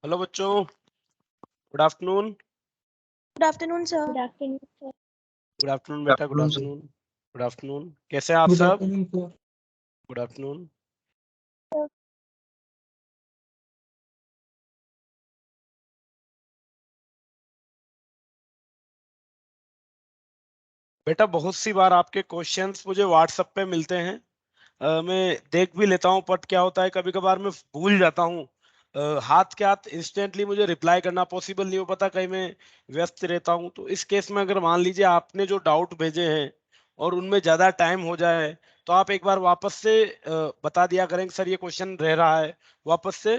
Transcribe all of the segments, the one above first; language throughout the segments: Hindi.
हेलो बच्चों, good afternoon. Good afternoon sir. Good afternoon sir. Good afternoon बेटा, गुड आफ्टरनून। गुड आफ्टरनून, कैसे हैं आप सब? Good afternoon. बेटा बहुत सी बार आपके क्वेश्चंस मुझे व्हाट्सएप पे मिलते हैं। मैं देख भी लेता हूँ, बट क्या होता है कभी कभार मैं भूल जाता हूँ। हाथ के हाथ इंस्टेंटली मुझे रिप्लाई करना पॉसिबल नहीं हो पाता, कहीं मैं व्यस्त रहता हूँ। तो इस केस में अगर मान लीजिए आपने जो डाउट भेजे हैं और उनमें ज्यादा टाइम हो जाए, तो आप एक बार वापस से बता दिया करें कि सर ये क्वेश्चन रह रहा है, वापस से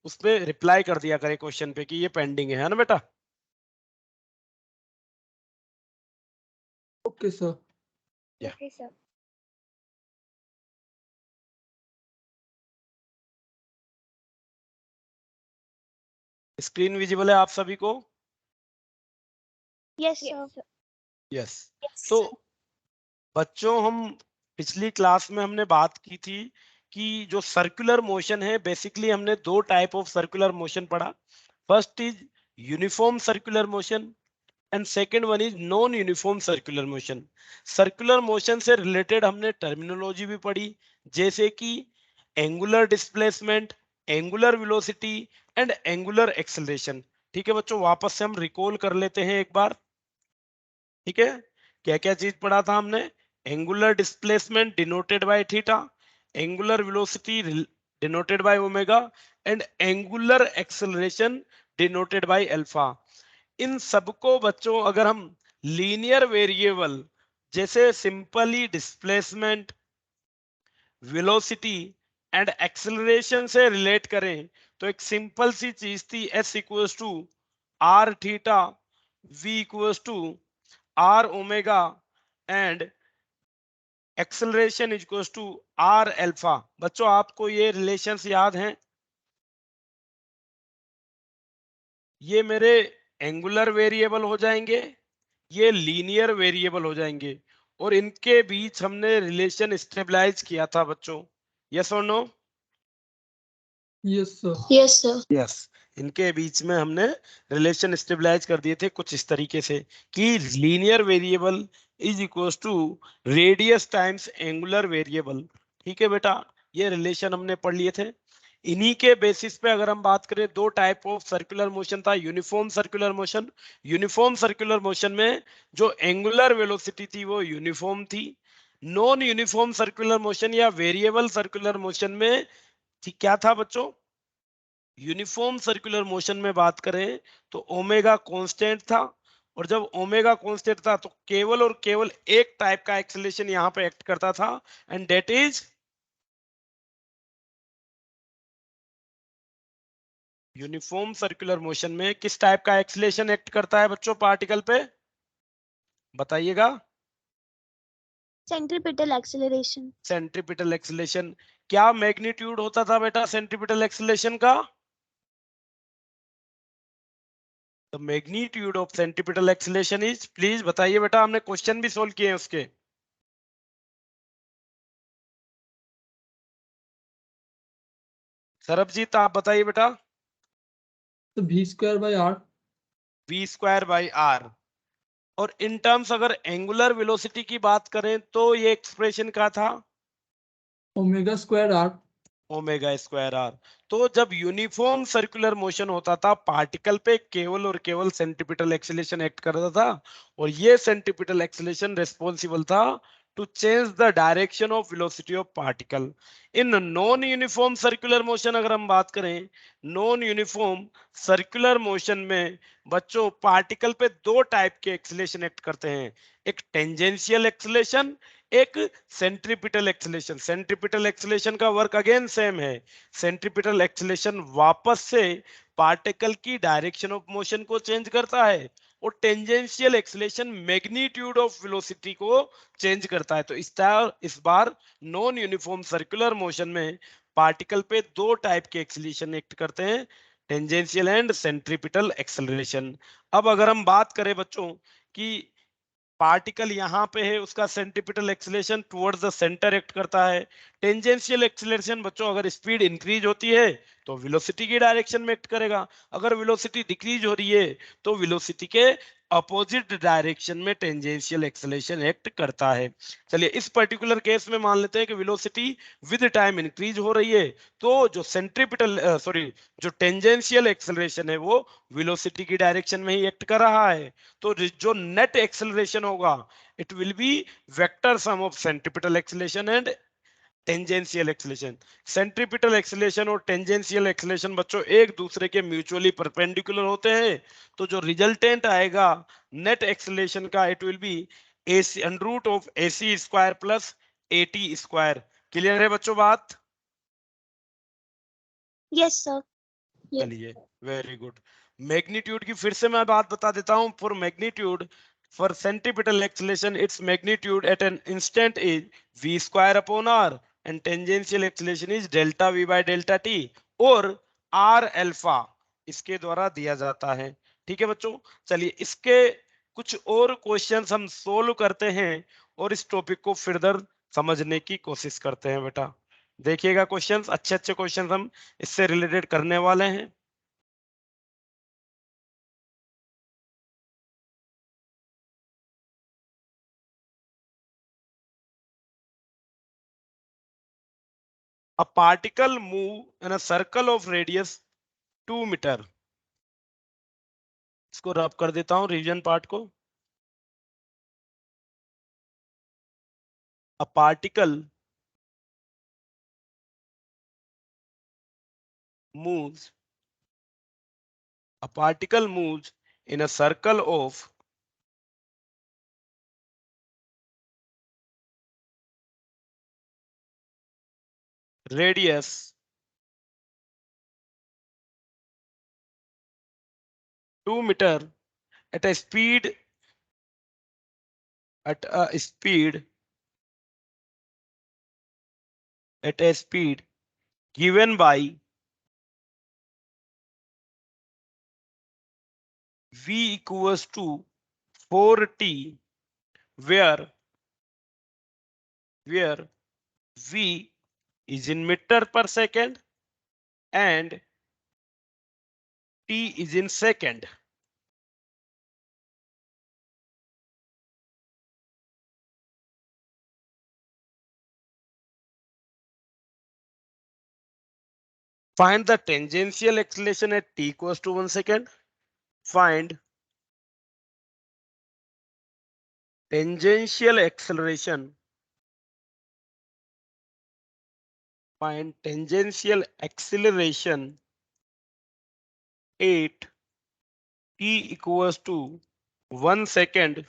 उस पर रिप्लाई कर दिया करें क्वेश्चन पे कि ये पेंडिंग है ना बेटा। Okay sir. Okay sir. Screen visible है आप सभी को? Yes sir. यस। तो बच्चों, हम पिछली क्लास में हमने बात की थी कि जो सर्कुलर मोशन है, बेसिकली हमने दो टाइप ऑफ सर्कुलर मोशन पढ़ा। First is uniform circular motion and second one is non uniform circular motion. Circular motion से रिलेटेड हमने टर्मिनोलॉजी भी पढ़ी, जैसे कि angular displacement, angular velocity and angular acceleration. ठीक है बच्चों, वापस से हम रिकॉल कर लेते हैं एक बार। ठीक है, क्या क्या चीज पढ़ा था हमने? Angular displacement denoted by theta, angular velocity denoted by omega and angular acceleration denoted by alpha. इन सबको बच्चों अगर हम लीनियर वेरिएबल जैसे simply displacement, velocity and acceleration से रिलेट करें, तो एक सिंपल सी चीज थी S equals to R theta, V equals to R omega and acceleration equals to R alpha. बच्चों आपको ये रिलेशंस याद हैं? ये मेरे एंगुलर वेरिएबल हो जाएंगे, ये लीनियर वेरिएबल हो जाएंगे, और इनके बीच हमने रिलेशन स्टेबलाइज किया था बच्चों। यस और no? Yes sir. Yes sir. Yes. इनके बीच में हमने रिलेशन स्टेबलाइज कर दिए थे कुछ इस तरीके से कि linear variable is equals to radius times angular variable. ठीक है बेटा, ये रिलेशन हमने पढ़ लिए थे। इन्हीं के बेसिस पे अगर हम बात करें, दो टाइप ऑफ सर्कुलर मोशन था, uniform circular motion. Uniform circular motion में जो एंगुलर वेलोसिटी थी वो यूनिफॉर्म थी। नॉन यूनिफॉर्म सर्कुलर मोशन या वेरिएबल सर्कुलर मोशन में क्या था बच्चों? यूनिफॉर्म सर्कुलर मोशन में बात करें तो ओमेगा कांस्टेंट था, और जब ओमेगा कांस्टेंट था तो केवल और केवल एक टाइप का एक्सेलरेशन यहां पे एक्ट करता था, and that is uniform circular motion में किस टाइप का एक्सेलरेशन एक्ट करता है बच्चों पार्टिकल पे? बताइएगा। Centripetal acceleration. Centripetal acceleration. क्या मैग्नीट्यूड होता था बेटा सेंट्रीपिटल एक्सेलरेशन का? The magnitude of centripetal acceleration is, please बताइए बेटा, हमने क्वेश्चन भी सोल्व किए हैं उसके। सरबजीत आप बताइए बेटा। तो v²/r। v²/r। और इन टर्म्स अगर एंगुलर वेलोसिटी की बात करें तो ये एक्सप्रेशन का था ω²r। ω²r। तो जब यूनिफॉर्म सर्कुलर मोशन होता था, पार्टिकल पे केवल और केवल सेंट्रीपिटल एक्सेलरेशन एक्ट करता था, और ये सेंट्रीपिटल एक्सेलरेशन रिस्पॉन्सिबल था to change the direction of velocity of particle. In non uniform circular motion अगर हम बात करें, नॉन यूनिफॉर्म सर्कुलर मोशन में बच्चों पार्टिकल पे दो टाइप के एक्सेलरेशन एक्ट करते हैं, एक टेंजेंशियल एक्सेलरेशन, एक सेंट्रीपिटल एक्सेलरेशन। सेंट्रीपिटल एक्सेलरेशन का वर्क अगेन सेम है। सेंट्रीपिटल एक्सेलरेशन वापस से पार्टिकल की डायरेक्शन ऑफ मोशन को चेंज करता है, और tangential acceleration magnitude of velocity को चेंज करता है। तो इस बार नॉन यूनिफॉर्म सर्कुलर मोशन में पार्टिकल पे दो टाइप के एक्सेलरेशन एक्ट करते हैं, टेंजेंशियल एंड सेंट्रीपिटल एक्सेलरेशन। अब अगर हम बात करें बच्चों कि पार्टिकल यहाँ पे है, उसका centripetal acceleration towards the centre act करता है। टेंजेंशियल एक्सीलरेशन बच्चों, अगर स्पीड इंक्रीज होती है तो वेलोसिटी की डायरेक्शन में एक्ट करेगा, अगर वेलोसिटी डिक्रीज हो रही है तो वेलोसिटी के अपोजिट डायरेक्शन में टेंजेंशियल एक्सीलरेशन एक्ट करता है। चलिए इस पर्टिकुलर केस में मान लेते हैं कि वेलोसिटी विद टाइम इंक्रीज हो रही है, तो जो सेंट्रीपिटल जो टेंजेंशियल एक्सीलरेशन है वो वेलोसिटी की डायरेक्शन में ही एक्ट कर रहा है। तो जो नेट एक्सेलरेशन होगा it will B vector sum of centripetal acceleration and tangential acceleration. Centripetal acceleration और टेंजेंशियल एक्सेलरेशन बच्चों एक दूसरे के म्यूचुअली परपेंडिकुलर होते हैं, तो जो रिजल्टेंट आएगा नेट एक्सेलरेशन का it will be AC under root of AC square plus AT square. Clear है बच्चों बात? Yes, sir. Yes. चलिए वेरी गुड। मैग्नीट्यूड की फिर से मैं बात बता देता हूं। For magnitude, for centripetal acceleration its magnitude at an instant is v square upon r and tangential acceleration is delta v by delta t, और r अल्फा इसके द्वारा दिया जाता है। ठीक है बच्चों, चलिए इसके कुछ और क्वेश्चंस हम सोल्व करते हैं और इस टॉपिक को फर्दर समझने की कोशिश करते हैं। बेटा देखिएगा क्वेश्चंस, अच्छे अच्छे क्वेश्चंस हम इससे रिलेटेड करने वाले हैं। A particle move in a circle of radius 2 metre. इसको रब कर देता हूं रीजन पार्ट को। A particle moves in a circle of radius 2 metre at a speed given by v equals to 4t, where v is in meter per second and t is in second। Find the tangential acceleration at t equals to 1 second. Find tangential acceleration. Find tangential acceleration at t equals to 1 second.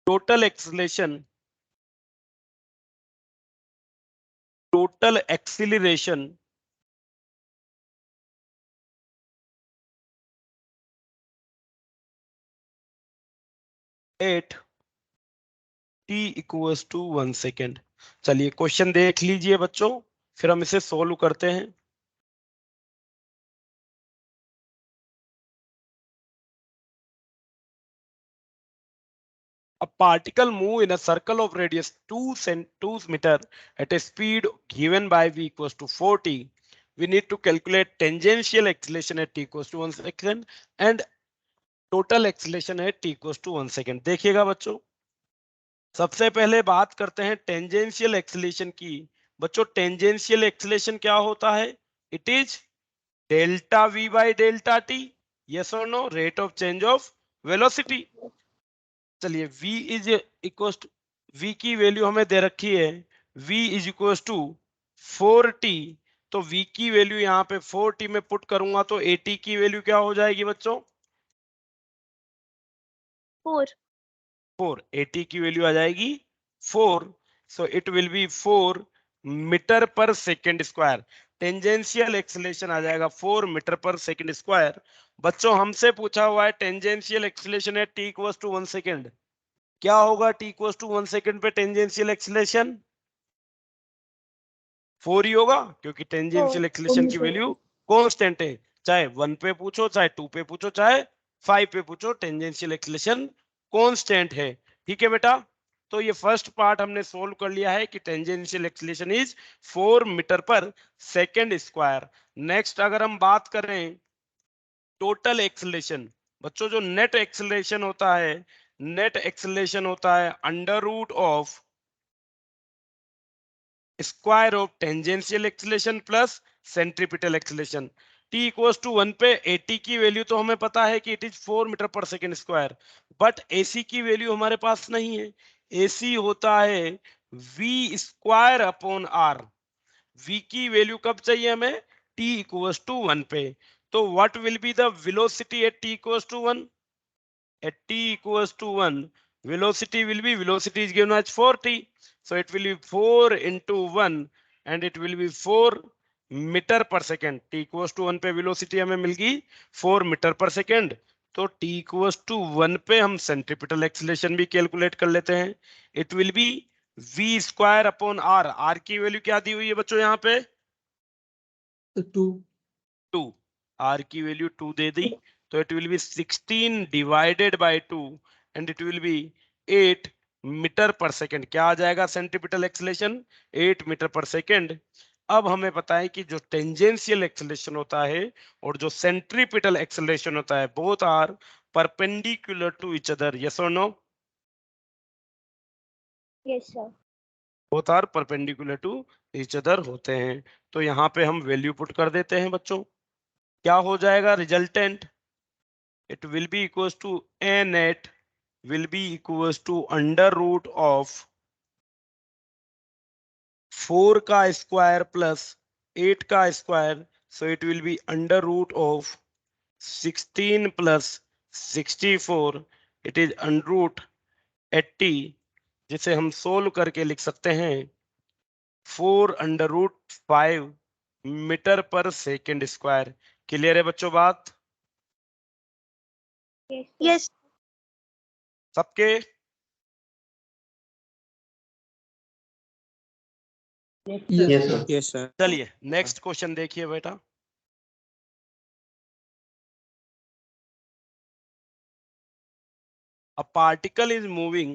Total acceleration at t equals to 1 second। चलिए क्वेश्चन देख लीजिए बच्चों, फिर हम इसे सोल्व करते हैं। A particle move in a circle of radius 2 meter at a speed given by v equals to 40. We need to calculate tangential acceleration at t equals to 1 second and total acceleration at t equals to 1 second। देखिएगा बच्चों, सबसे पहले बात करते हैं टेंजेंशियल एक्सेलरेशन की। बच्चों टेंजेंशियल एक्सेलरेशन क्या होता है? It is delta v by delta T. Yes और no? Rate of change of velocity. चलिए v is equal to, v की वैल्यू हमें दे रखी है, v is equal to 4t। तो v की वैल्यू यहाँ पे 4t में पुट करूंगा तो at की वैल्यू क्या हो जाएगी बच्चों? 4 at की वैल्यू आ जाएगी 4। So it will be 4 metre per second square. Tangential acceleration आ जाएगा 4 मीटर पर सेकेंड स्क्वायर। बच्चों हमसे पूछा हुआ है टेंजेंशियल एक्सेलरेशन है t इक्वल्स टू 1 सेकेंड। क्या होगा t इक्वल्स टू 1 सेकेंड पे टेंजेंशियल एक्सेलरेशन? 4 ही होगा, क्योंकि टेंजेंशियल एक्सेलरेशन की वैल्यू कांस्टेंट है। चाहे 1 पे पूछो, चाहे 2 पे पूछो, चाहे 5 पे पूछो, टेंजेंशियल एक्सीलरेशन कांस्टेंट है। ठीक है बेटा, तो ये फर्स्ट पार्ट हमने सोल्व कर लिया है कि tangential acceleration is 4 metre per second square. Next अगर हम बात करें टोटल एक्सीलरेशन, बच्चों जो नेट एक्सीलरेशन होता है, नेट एक्सीलरेशन होता है under root of square of tangential acceleration plus centripetal acceleration. t equals to 1 पे at की वैल्यू तो हमें पता है कि it is 4 metre per second square, but ac की वैल्यू हमारे पास नहीं है। ac होता है v square upon r। v की वैल्यू कब चाहिए हमें? t इक्वल्स टू 1 पे। तो what will be the velocity at t equals to 1? at t equals to 1, velocity will be, velocity is given as 4t, so it will be 4 into 1 and it will be 4 metre per second. t equals to 1 पे वेलोसिटी हमें मिल गई 4 मीटर पर सेकेंड। तो t equals to 1 पे हम सेंट्रीपिटल एक्सीलरेशन भी कैलकुलेट कर लेते हैं। It will B v square upon r। r की वैल्यू क्या दी हुई है बच्चों यहाँ पे? 2 r की वैल्यू 2 दे दी, तो it will be 16 divided by 2 and it will be 8 metre per second. क्या आ जाएगा centripetal acceleration? 8 metre per second. अब हमें पता है कि जो टेंजेंशियल एक्सीलरेशन होता है और जो सेंट्रीपिटल एक्सीलरेशन होता है, both are perpendicular to each other. Yes और no? Yes, sir. Both are perpendicular to each other होते हैं। तो यहाँ पे हम वैल्यू पुट कर देते हैं बच्चों। क्या हो जाएगा resultant? it will be equals to a net will be equals to under root of 4 का स्क्वायर प्लस 8 का square, so it will be under root of 16 plus 64, it is under root 80, जिसे हम सोल्व करके लिख सकते हैं 4 under root 5 metre per second square. Clear है बच्चों बात Yes. Sir. Yes. सबके? yes sir Yes, sir. चलिए नेक्स्ट क्वेश्चन देखिए बेटा। A particle is moving.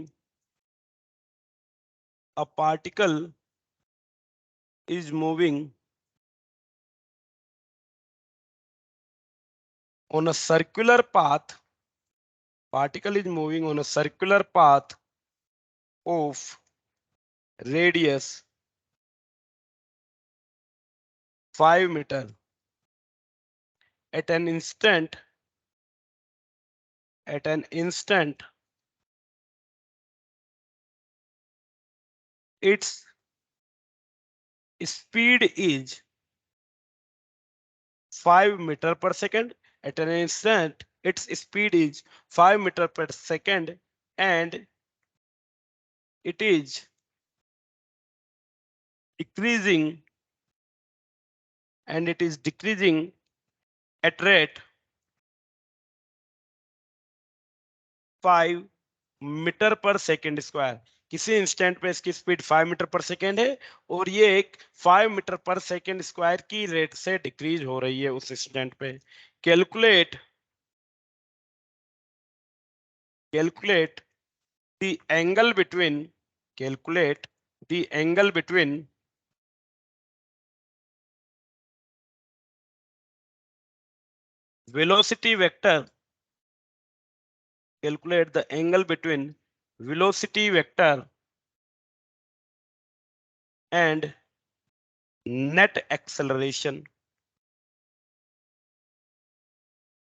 A particle is moving on a circular path. Particle is moving on a circular path of radius 5 meter at an instant. Its speed is 5 meter per second. At an instant, its speed is 5 meter per second, and it is decreasing, at rate 5 metre per second square. किसी इंस्टेंट पे इसकी स्पीड 5 मीटर पर सेकेंड है और ये एक 5 मीटर पर सेकेंड स्क्वायर की रेट से डिक्रीज हो रही है उस इंस्टेंट पे। Calculate the angle between velocity vector and net acceleration।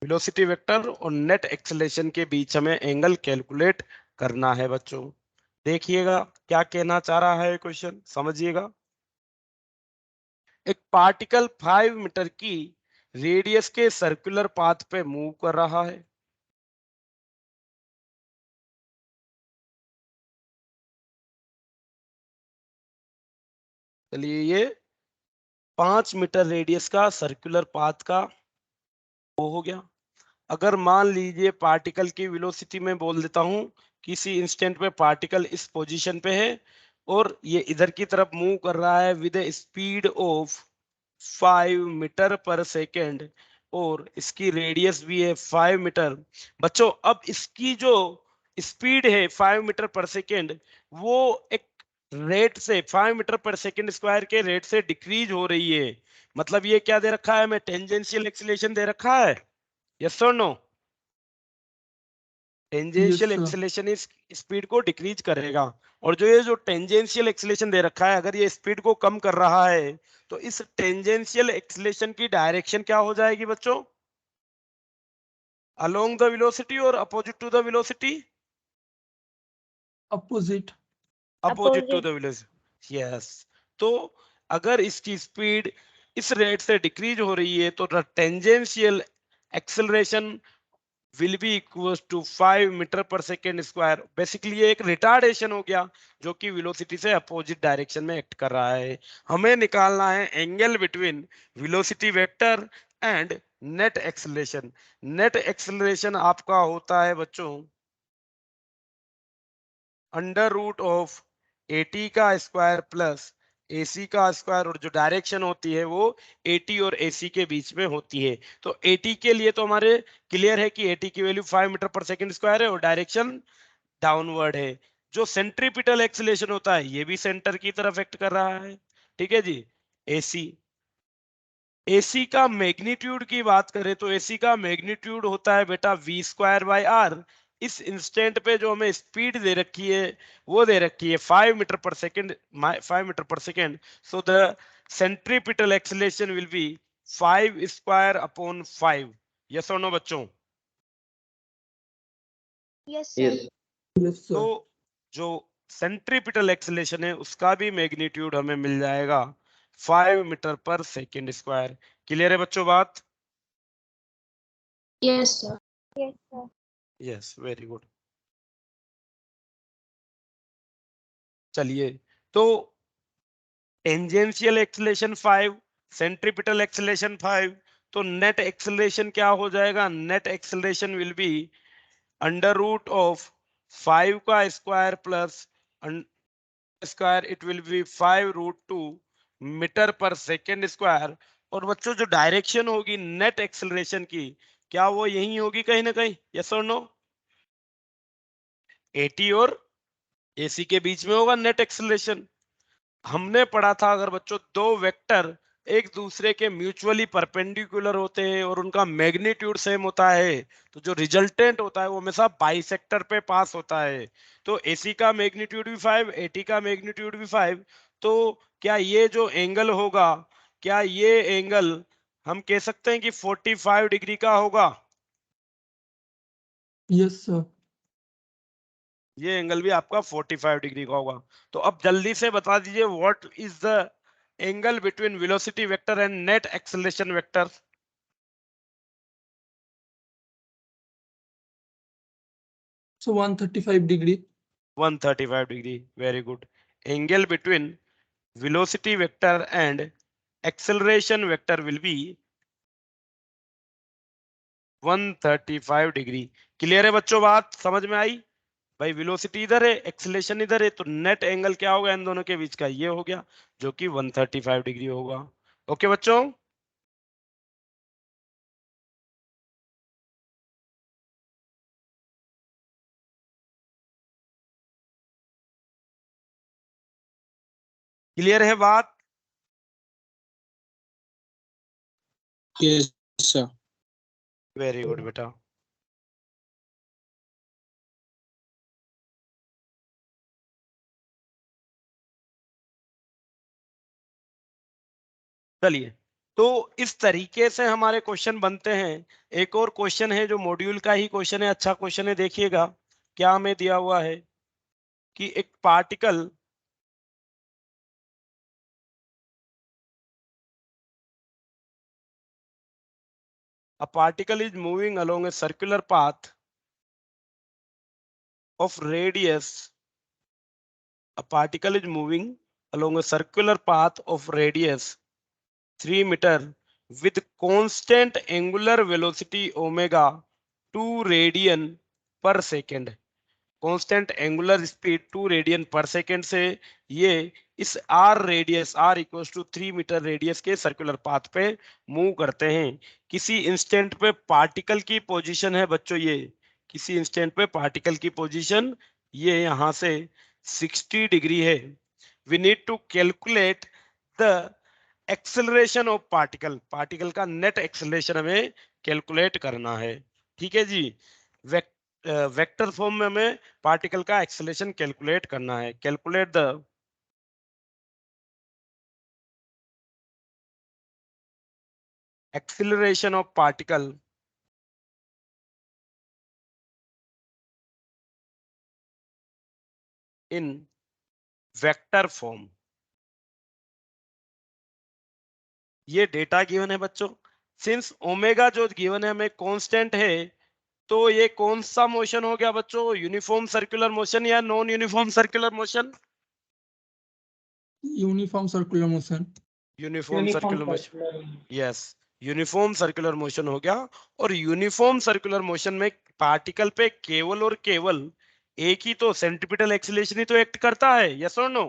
Velocity vector और नेट एक्सेलरेशन के बीच हमें एंगल कैलकुलेट करना है बच्चों। देखिएगा क्या कहना चाह रहा है क्वेश्चन, समझिएगा। एक पार्टिकल 5 मीटर की रेडियस के सर्कुलर पाथ पे मूव कर रहा है। चलिए ये 5 मीटर रेडियस का सर्कुलर पाथ का वो हो गया। अगर मान लीजिए पार्टिकल की वेलोसिटी में बोल देता हूं, किसी इंस्टेंट पे पार्टिकल इस पोजीशन पे है और ये इधर की तरफ मूव कर रहा है with a speed of 5 metre per second, और इसकी रेडियस भी है 5 मीटर। बच्चों अब इसकी जो स्पीड है 5 मीटर पर सेकेंड, वो एक रेट से 5 मीटर पर सेकेंड स्क्वायर के रेट से डिक्रीज हो रही है। मतलब ये क्या दे रखा है हमें, टेंजेंशियल एक्सीलरेशन दे रखा है, यस और नो। Tangential sir. एक्सीलरेशन इस स्पीड को डिक्रीज करेगा, और जो ये जो टेंजेंशियल एक्सीलरेशन दे रखा है, अगर ये स्पीड को कम कर रहा है तो इस टेंजेंशियल एक्सीलरेशन की डायरेक्शन क्या हो जाएगी बच्चों, अलोंग द वेलोसिटी और opposite to the velocity, Opposite. Opposite to the velocity, yes. तो अगर इसकी स्पीड इस रेट से डिक्रीज हो रही है तो the tangential acceleration will be equals to 5 metre per second square. Basically ये एक रिटार्डेशन हो गया जो कि वेलोसिटी से अपोजिट डायरेक्शन में एक्ट कर रहा है। हमें निकालना है angle between velocity vector and net acceleration. Net acceleration आपका होता है बच्चों अंडर रूट ऑफ एटी का स्क्वायर प्लस एसी का स्क्वायर, और जो डायरेक्शन होती है वो एटी और एसी के बीच में होती है। तो एटी के लिए तो हमारे क्लियर है कि एटी की वैल्यू 5 मीटर पर सेकंड स्क्वायर है और डायरेक्शन डाउनवर्ड है। जो सेंट्रीपिटल एक्सीलरेशन होता है ये भी सेंटर की तरफ एक्ट कर रहा है, ठीक है जी। एसी एसी का मैग्नीट्यूड की बात करें तो एसी का मैग्नीट्यूड होता है बेटा वी स्क्वायर बाई आर। इस इंस्टेंट पे जो हमें स्पीड दे रखी है वो दे रखी है 5 metre per second, 5 metre per second. So the centripetal acceleration will be 5 square upon 5। Yes और नो बच्चों? Yes, sir. Yes, sir. तो जो सेंट्रीपिटल एक्सीलरेशन है उसका भी मैग्नीट्यूड हमें मिल जाएगा 5 metre per second square. Clear है बच्चों बात? Yes, sir. Yes, sir. Yes, very good. चलिए, तो टेंजेंशियल एक्सीलरेशन 5, सेंट्रीपिटल एक्सीलरेशन 5, तो नेट एक्सीलरेशन क्या हो जाएगा? Net acceleration will be under root of 5 का square plus square, it will be 5 root 2 metre per second square. और बच्चों जो डायरेक्शन होगी नेट एक्सीलरेशन की, क्या वो यही होगी कहीं ना कहीं, यस और नो? एटी और एसी के बीच में होगा नेट एक्सीलरेशन। हमने पढ़ा था अगर बच्चों दो वेक्टर एक दूसरे के म्यूचुअली परपेंडिकुलर होते हैं और उनका मैग्नीट्यूड सेम होता है तो जो रिजल्टेंट होता है वो हमेशा बाइसेक्टर पे पास होता है। तो एसी का मैग्नीट्यूड भी 5, एटी का मैग्नीट्यूड भी 5। तो क्या ये जो एंगल होगा, क्या ये एंगल हम कह सकते हैं कि 45 डिग्री का होगा? Yes, sir. ये एंगल भी आपका 45 डिग्री का होगा। तो अब जल्दी से बता दीजिए what is the angle between velocity vector and net acceleration vector? So 135 degree. 135 degree, very good. Angle between velocity vector and acceleration vector will be 135 degree. Clear है बच्चों, बात समझ में आई? भाई वेलोसिटी इधर है, एक्सेलरेशन इधर है, तो नेट एंगल क्या होगा इन दोनों के बीच का? ये हो गया, जो कि 135 डिग्री होगा। ओके बच्चों? क्लियर है बात? Yes, sir. वेरी गुड बेटा। चलिए, तो इस तरीके से हमारे क्वेश्चन बनते हैं। एक और क्वेश्चन है जो मॉड्यूल का ही क्वेश्चन है, अच्छा क्वेश्चन है, देखिएगा क्या हमें दिया हुआ है कि एक particle a particle is moving along a circular path of radius. A particle is moving along a circular path of radius 3 meter with constant angular velocity omega 2 radian per second. Constant angular speed 2 radian per second से ये इस r radius r equals to 3 metre radius के सर्कुलर पाथ पे मूव करते हैं। किसी इंस्टेंट पे पार्टिकल की पोजीशन है बच्चों, ये किसी इंस्टेंट पे पार्टिकल की पोजीशन ये यहां से 60 डिग्री है। We need to calculate the acceleration of particle, particle का नेट एक्सेलरेशन हमें कैलकुलेट करना है। ठीक है जी, वेक्टर फॉर्म में हमें पार्टिकल का एक्सेलरेशन कैलकुलेट करना है। Calculate the acceleration of particle in vector form। ये डेटा गिवन है बच्चों। सिंस ओमेगा जो गिवन है हमें कांस्टेंट है, तो ये कौन सा मोशन हो गया बच्चों? यूनिफॉर्म सर्कुलर मोशन या non uniform circular motion? Uniform circular motion. Uniform circular motion, yes, uniform circular motion हो गया। और यूनिफॉर्म सर्कुलर मोशन में पार्टिकल पे केवल और केवल एक ही तो सेंट्रीपिटल एक्सीलरेशन ही तो एक्ट करता है, यस और नो?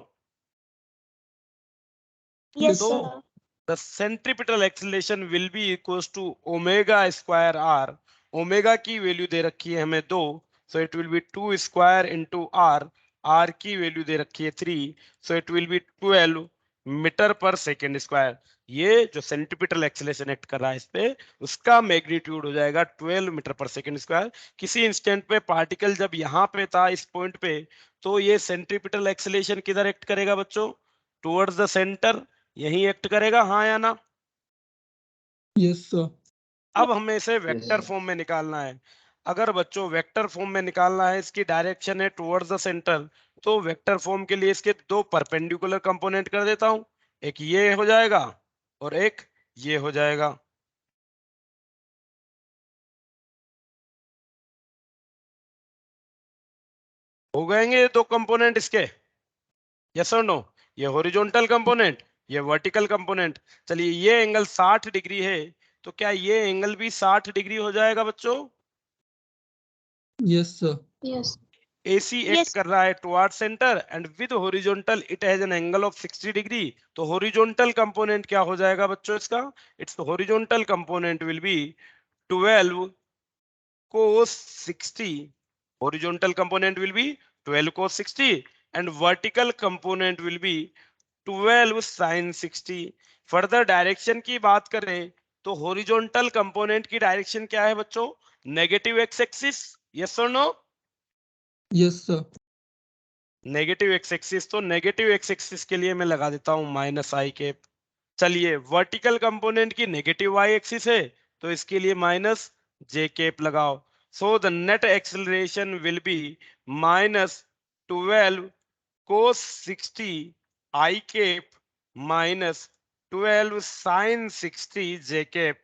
Yes, तो sir. the centripetal acceleration will be equals to omega square r। Omega की वैल्यू दे रखी है हमें 2, so it will be 2 square into r। r की वैल्यू दे रखी है 3, so it will be 12 metre per second square. ये जो सेंट्रीपिटल एक्सेलरेशन एक्ट कर रहा है इस पे, उसका मैग्नीट्यूड हो जाएगा 12 मीटर पर सेकेंड स्क्वायर। किसी इंस्टेंट पे पार्टिकल जब यहाँ पे था इस पॉइंट पे, तो ये सेंट्रीपिटल एक्सेलरेशन किधर एक्ट करेगा बच्चों? टुवर्ड्स द सेंटर, यही एक्ट करेगा, हाँ या ना? Yes sir. अब हमें इसे वेक्टर फॉर्म में निकालना है। अगर बच्चों वेक्टर फॉर्म में निकालना है, इसकी डायरेक्शन है टुवर्ड्स द सेंटर, तो वेक्टर फॉर्म के लिए इसके दो परपेंडिकुलर कंपोनेंट कर देता हूं। एक ये हो जाएगा और एक ये हो जाएगा। हो गएंगे ये दो कंपोनेंट इसके, यस और नो? ये हॉरिजॉन्टल कंपोनेंट, ये वर्टिकल कंपोनेंट। चलिए ये एंगल 60 डिग्री है, तो क्या ये एंगल भी 60 डिग्री हो जाएगा बच्चों? Yes sir. Yes. AC act Yes. कर रहा है toward centre and with horizontal it has an angle of 60 degree. तो हॉरिजॉन्टल कंपोनेंट क्या हो जाएगा बच्चों इसका? It's horizontal component will be 12 cos 60। Horizontal component will be 12 cos 60 and vertical component will be 12 sin 60। Further direction की बात करें तो हॉरिजॉन्टल कंपोनेंट की डायरेक्शन क्या है बच्चों? नेगेटिव एक्स एक्सिस, यस और no? Yes sir. Negative x axis, तो नेगेटिव एक्स एक्सिस के लिए मैं लगा देता हूं माइनस आई कैप। चलिए वर्टिकल कंपोनेंट की नेगेटिव वाई एक्सिस है, तो इसके लिए माइनस जे कैप लगाओ। So the net acceleration will be minus 12 cos 60 i cap minus 12 sin 60 j cap.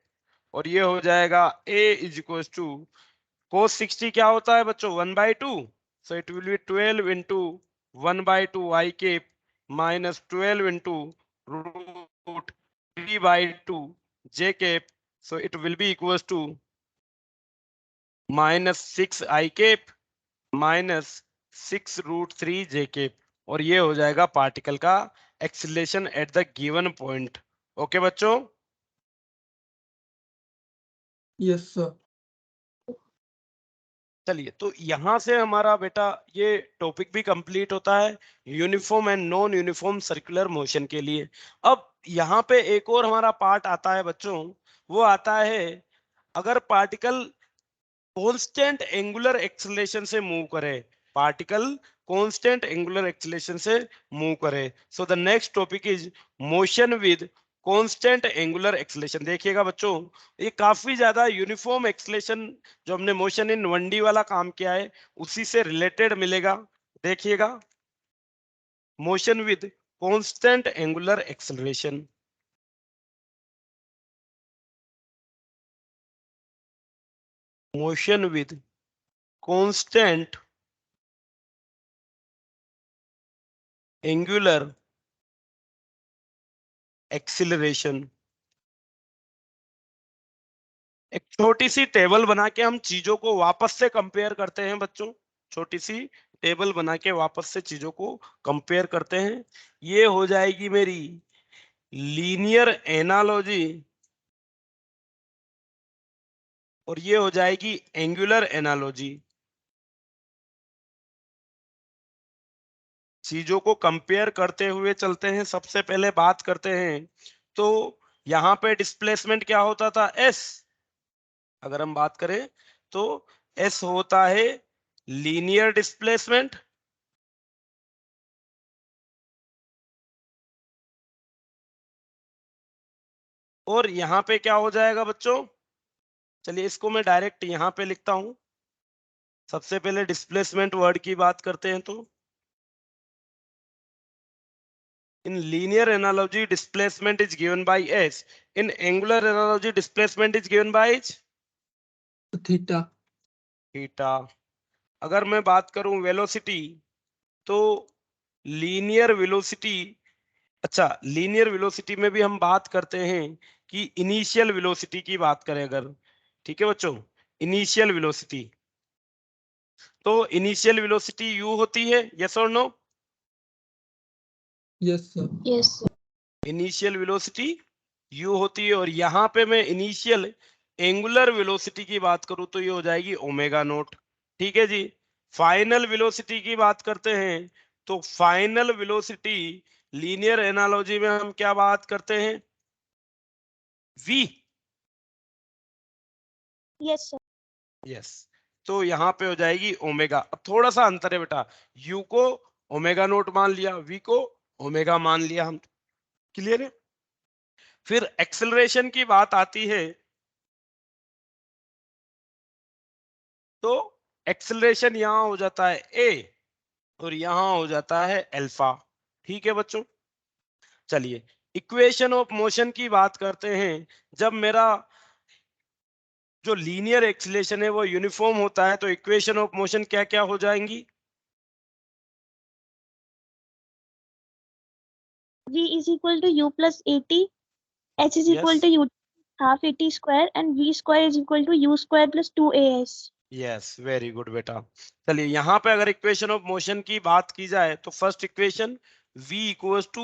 और ये हो जाएगा a is equal to cos 60 क्या होता है बच्चों? 1/2, so it will be 12 into 1/2 I cap minus 12 into root 3/2 j cap, so it will be equals to minus 6 I cap minus 6 root 3 j cap। और ये हो जाएगा पार्टिकल का acceleration at the given point. Okay बच्चों? Yes sir. चलिए, तो यहां से हमारा बेटा ये टॉपिक भी कंप्लीट होता है uniform and non uniform circular motion के लिए। अब यहाँ पे एक और हमारा पार्ट आता है बच्चों, वो आता है अगर पार्टिकल कांस्टेंट एंगुलर एक्सेलरेशन से मूव करे, पार्टिकल कांस्टेंट एंगुलर एक्सेलरेशन से मूव करे। So the next topic is motion with constant angular acceleration. देखिएगा बच्चों, ये काफी ज्यादा यूनिफॉर्म एक्सेलरेशन जो हमने मोशन इन 1D वाला काम किया है उसी से रिलेटेड मिलेगा। देखिएगा, motion with constant angular acceleration. Motion with constant angular acceleration. एक छोटी सी टेबल बना के हम चीजों को वापस से कंपेयर करते हैं बच्चों। छोटी सी टेबल बना के वापस से चीजों को कंपेयर करते हैं। ये हो जाएगी मेरी लीनियर एनालॉजी और ये हो जाएगी एंगुलर एनालॉजी। चीजों को कंपेयर करते हुए चलते हैं। सबसे पहले बात करते हैं तो यहाँ पे डिस्प्लेसमेंट क्या होता था, एस। अगर हम बात करें तो एस होता है लीनियर डिस्प्लेसमेंट, और यहाँ पे क्या हो जाएगा बच्चों, चलिए इसको मैं डायरेक्ट यहाँ पे लिखता हूं। सबसे पहले डिस्प्लेसमेंट वर्ड की बात करते हैं तो in linear analogy displacement is given by s, in angular analogy displacement is given by theta. Theta. अगर मैं बात करूं वेलोसिटी तो लीनियर वेलोसिटी, अच्छा लीनियर वेलोसिटी में भी हम बात करते हैं कि इनिशियल वेलोसिटी की बात करें अगर, ठीक है बच्चों, इनिशियल वेलोसिटी, तो इनिशियल वेलोसिटी u होती है, यस और no? Yes sir. Yes, sir. Initial velocity u होती है, और यहाँ पे मैं इनिशियल एंगुलर वेलोसिटी की बात करूं तो ये हो जाएगी ओमेगा नोट। ठीक है जी। फाइनल वेलोसिटी की बात करते हैं तो फाइनल वेलोसिटी लीनियर एनालॉजी में हम क्या बात करते हैं, v। Yes, sir. यस, तो यहाँ पे हो जाएगी ओमेगा। अब थोड़ा सा अंतर है बेटा, u को ओमेगा नोट मान लिया, v को ओमेगा मान लिया हम। क्लियर है? फिर एक्सेलरेशन की बात आती है तो एक्सेलरेशन यहां हो जाता है a और यहां हो जाता है अल्फा। ठीक है बच्चों, चलिए इक्वेशन ऑफ मोशन की बात करते हैं। जब मेरा जो लीनियर एक्सेलरेशन है वो यूनिफॉर्म होता है तो इक्वेशन ऑफ मोशन क्या क्या हो जाएंगी? V is equal to U plus AT, H is equal Yes. to U half AT square, and V square is equal to U square plus 2AS. Yes, very good बेटा। चलिए यहाँ पे अगर इक्वेशन ऑफ मोशन की बात की जाए तो first equation v equals to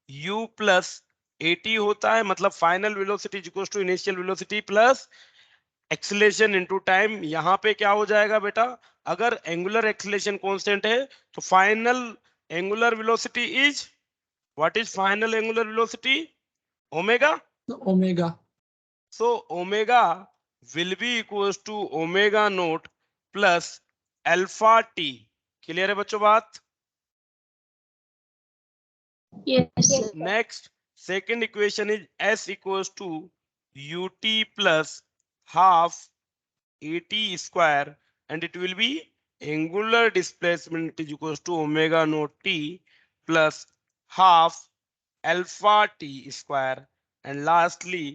u plus at होता है, मतलब final velocity equals to initial velocity plus acceleration into time. यहाँ पे क्या हो जाएगा बेटा, अगर एंगुलर एक्सेलरेशन कांस्टेंट है तो final angular velocity is, what is final angular velocity? Omega. Omega. So omega will be equals to omega naught plus alpha t। Clear है बच्चों बात? Yes, sir. Next second equation is s equals to ut plus half at square and it will be angular displacement is equals to omega naught t plus half alpha t square, and lastly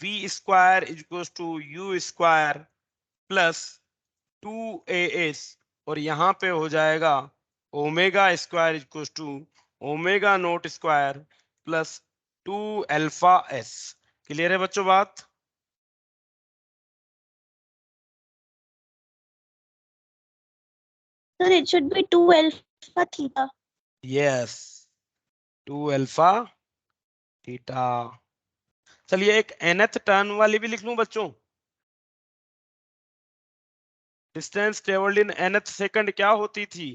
v square is equals to u square plus 2as, और यहाँ पे हो जाएगा omega square equal to omega naught square plus 2 alpha s. Clear है बच्चों बात? Sir, it should be 2 alpha theta. Yes, 2 alpha theta. चलिए एक nth टर्न वाली भी लिख लूं बच्चों। Distance travelled in nth second क्या होती थी?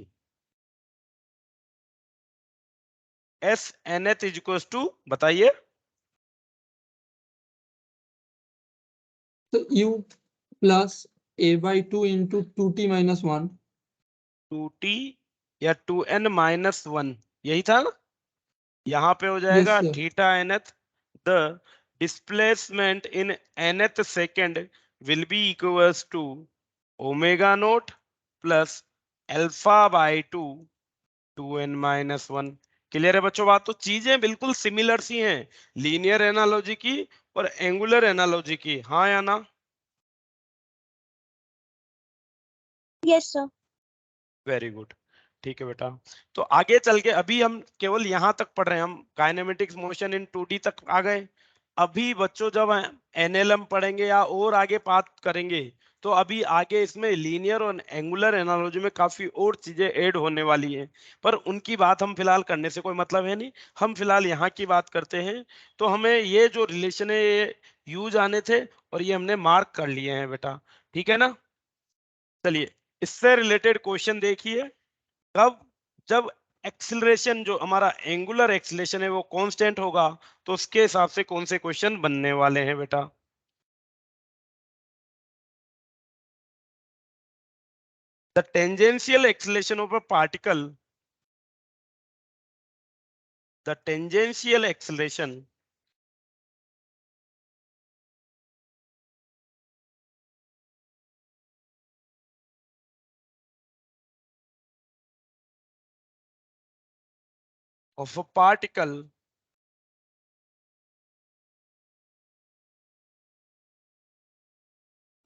s nth is equal to, बताइए। तो u plus a/2 into 2t minus 1। 2t या 2n माइनस 1, यही था ना? यहाँ पे हो यस जाएगा sir. Theta nth, the displacement in nth second will be equals to omega naught plus alpha by 2 2n minus 1। Clear है बच्चों बात? तो चीजें बिल्कुल सिमिलर सी हैं लीनियर एनालॉजी की और एंगुलर एनालॉजी की, हाँ या ना? Yes, sir. वेरी गुड, ठीक है बेटा। तो आगे चल के अभी हम केवल यहाँ तक पढ़ रहे हैं, हम काइनेमेटिक्स मोशन इन 2D तक आ गए। अभी बच्चों जब एनएलएम पढ़ेंगे या और आगे बात करेंगे तो अभी आगे इसमें लीनियर और एंगुलर एनालॉजी में काफी और चीजें ऐड होने वाली हैं, पर उनकी बात हम फिलहाल करने से कोई मतलब है नहीं। हम फिलहाल यहाँ की बात करते हैं। तो हमें ये जो रिलेशन है ये यूज आने थे और ये हमने मार्क कर लिए हैं बेटा, ठीक है ना। चलिए इससे रिलेटेड क्वेश्चन देखिए। कब, जब एक्सिलरेशन जो हमारा एंगुलर एक्सिलेशन है वो कांस्टेंट होगा, तो उसके हिसाब से कौन से क्वेश्चन बनने वाले हैं बेटा। The tangential acceleration of a particle, the tangential acceleration of a particle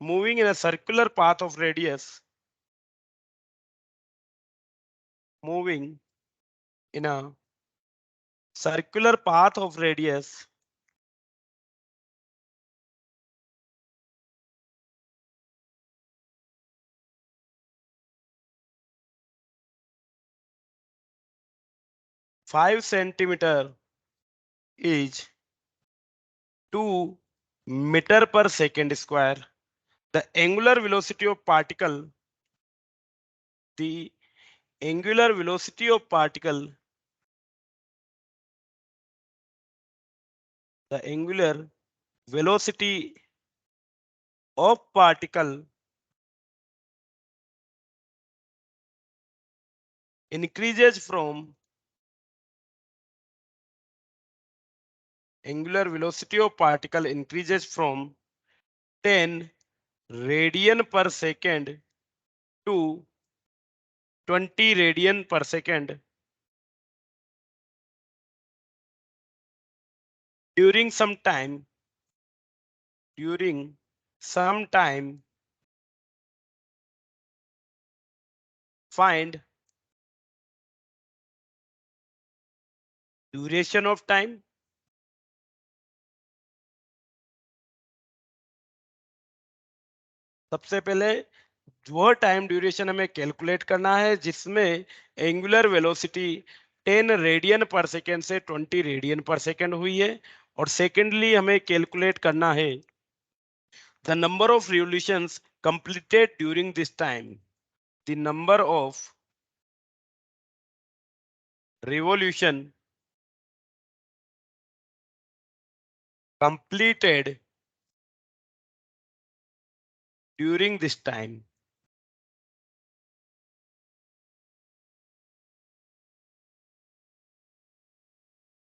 moving in a circular path of radius, moving in a circular path of radius 5 centimeter is 2 meter per second square. The angular velocity of particle, the angular velocity of particle, the angular velocity of particle increases from angular velocity of particle increases from 10 radian per second to 20 radian per second during some time find duration of time, सबसे पहले वो टाइम ड्यूरेशन हमें कैलकुलेट करना है जिसमें angular velocity 10 radian per second से 20 रेडियन पर सेकेंड हुई है। और सेकेंडली हमें कैलकुलेट करना है the number of revolutions completed during this time, the number of revolution completed during this time।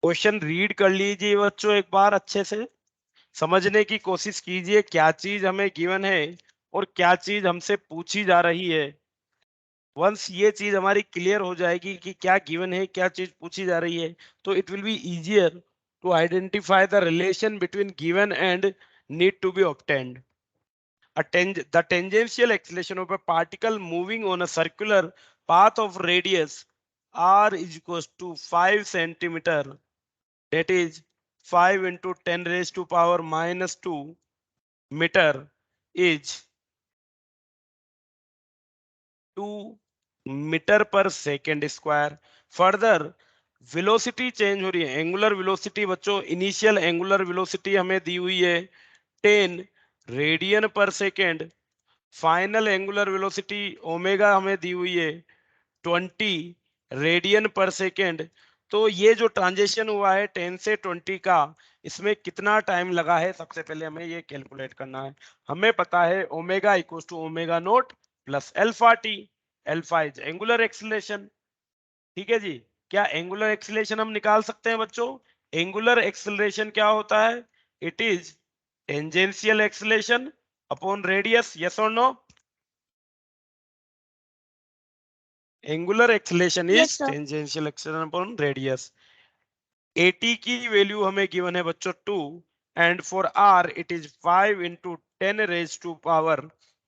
Question read कर लीजिए बच्चों, एक बार अच्छे से समझने की कोशिश कीजिए क्या चीज हमें गिवन है और क्या चीज हमसे पूछी जा रही है। वंस ये चीज हमारी क्लियर हो जाएगी कि क्या गिवन है क्या चीज पूछी जा रही है, तो it will be easier to identify the relation between given and need to be obtained. The tangential acceleration of a particle moving on a circular path of radius r is equals to 5 centimeter, that is 5 into 10 raised to power minus 2 meter is 2 meter per second square। Further velocity change हो रही है, एंगुलर वेलोसिटी बच्चों, इनिशियल एंगुलर वेलोसिटी हमें दी हुई है 10 radian per second, final angular velocity omega हमें दी हुई है 20 रेडियन पर सेकेंड। तो ये जो ट्रांजिशन हुआ है 10 से 20 का, इसमें कितना टाइम लगा है सबसे पहले हमें ये कैलकुलेट करना है। हमें पता है omega equals to omega naught plus alpha t. Alpha is angular acceleration, ठीक है जी। क्या एंगुलर एक्सीलरेशन हम निकाल सकते हैं बच्चों? एंगुलर एक्सीलरेशन क्या होता है? It is tangential acceleration upon radius, yes और no? Angular acceleration Yes, is sir. Tangential acceleration upon radius. AT की वैल्यू हमें गिवन है बच्चों 2 and for R it is 5 into 10 raised to power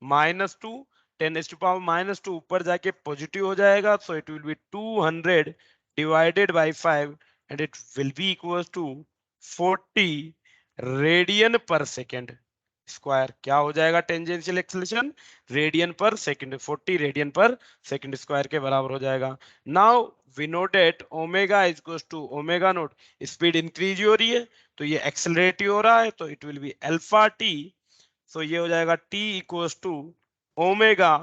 minus 2। 10 raised to power minus 2 ऊपर जाके पॉजिटिव हो जाएगा, so it will be 200 divided by 5 and it will be equals to 40 radian per second. Square. क्या हो जाएगा tangential acceleration? Radian per second, 40 radian per second square के बराबर हो जाएगा। Now we know that omega is equals to omega naught, speed increase हो रही है तो ये एक्सेलरेट हो रहा है, तो it will be alpha T. So ये हो जाएगा T equals to omega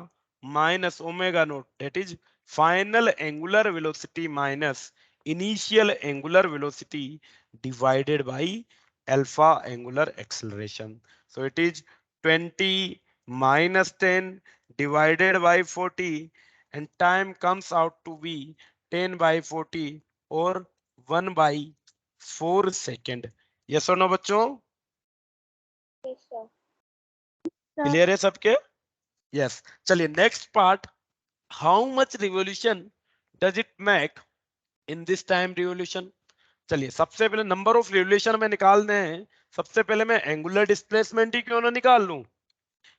minus omega naught, that is final angular velocity minus initial angular velocity divided by alpha angular acceleration. So it is 20 minus 10 divided by 40 and time comes out to be 10 by 40 or 1 by 4 second. Yes or no बच्चों? Yes, sir. क्लियर है सबके? यस। चलिए next part, how much revolution does it make in this time revolution. चलिए सबसे पहले नंबर ऑफ रिवोल्यूशन में निकालने हैं। सबसे पहले मैं एंगुलर डिस्प्लेसमेंट ही क्यों ना निकाल लूं।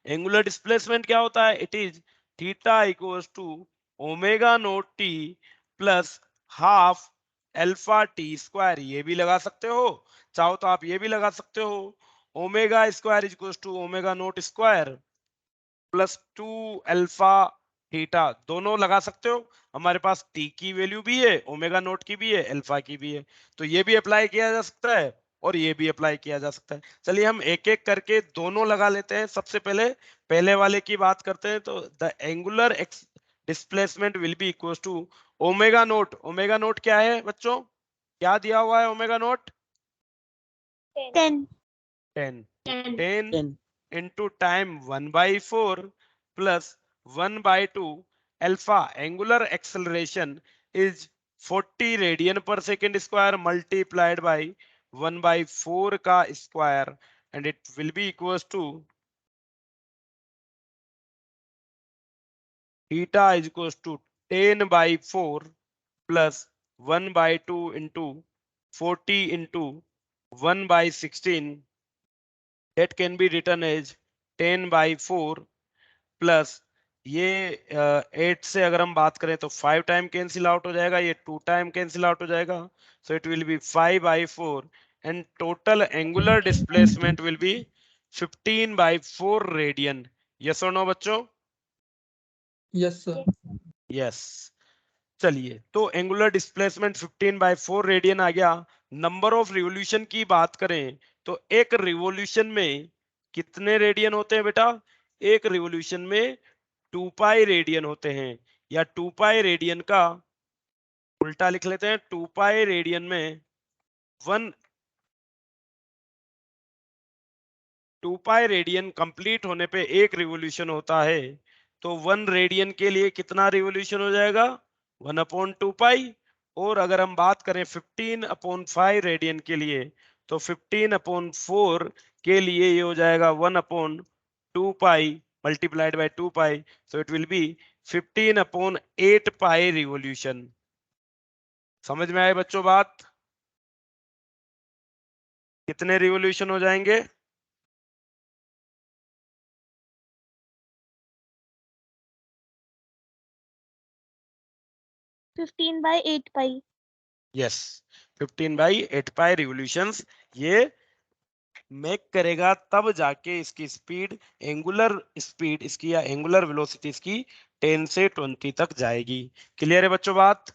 एंगुलर डिस्प्लेसमेंट क्या होता है? It is theta equals to omega naught t plus half alpha t square. ये भी लगा सकते हो, चाहो तो आप ये भी लगा सकते हो, omega square equals to omega naught square plus 2 alpha theta, दोनों लगा सकते हो। हमारे पास टी की वैल्यू भी है, ओमेगा नोट की भी है, अल्फा की भी है, तो ये भी अप्लाई किया जा सकता है और ये भी अप्लाई किया जा सकता है। चलिए हम एक एक करके दोनों लगा लेते हैं। सबसे पहले पहले वाले की बात करते हैं। तो the angular displacement will be equal to omega naught. Omega naught क्या है बच्चों? क्या दिया हुआ है omega naught? 10. 10 10. 10 10 into time 1/4 plus 1/2 alpha angular acceleration is 40 radian per second square multiplied by 1/4 का square and it will be equals to theta is equals to 10/4 plus 1/2 into 40 into 1/16, that can be written as 10/4 plus ये 8 से अगर हम बात करें तो 5 टाइम कैंसिल आउट हो जाएगा, ये 2 टाइम कैंसिल आउट हो जाएगा, सो it will B 5/4 and total angular displacement will B 15/4 radian. Yes और नो बच्चों? Yes, sir. यस। चलिए तो एंगुलर डिस्प्लेसमेंट 15/4 रेडियन आ गया। नंबर ऑफ रिवोल्यूशन की बात करें तो एक रिवोल्यूशन में कितने रेडियन होते हैं बेटा? एक रिवोल्यूशन में 2 पाई रेडियन होते हैं, या 2 पाई रेडियन का उल्टा लिख लेते हैं। 2 पाई रेडियन में 2 पाई रेडियन कंप्लीट होने पे एक रिवोल्यूशन होता है, तो 1 रेडियन के लिए कितना रिवोल्यूशन हो जाएगा? 1/2 पाई। और अगर हम बात करें 15/5 रेडियन के लिए, तो 15/4 के लिए ये हो जाएगा 1/2 पाई multiplied bye 2 pi, so it will B 15/8 pi revolution. समझ में आए बच्चों बात? कितने रिवोल्यूशन हो जाएंगे? 15/8 pi. यस, 15/8 पाई रिवोल्यूशंस ये मेक करेगा, तब जाके इसकी स्पीड, एंगुलर स्पीड इसकी या एंगुलर वेलोसिटी इसकी 10 से 20 तक जाएगी। क्लियर है बच्चों बात?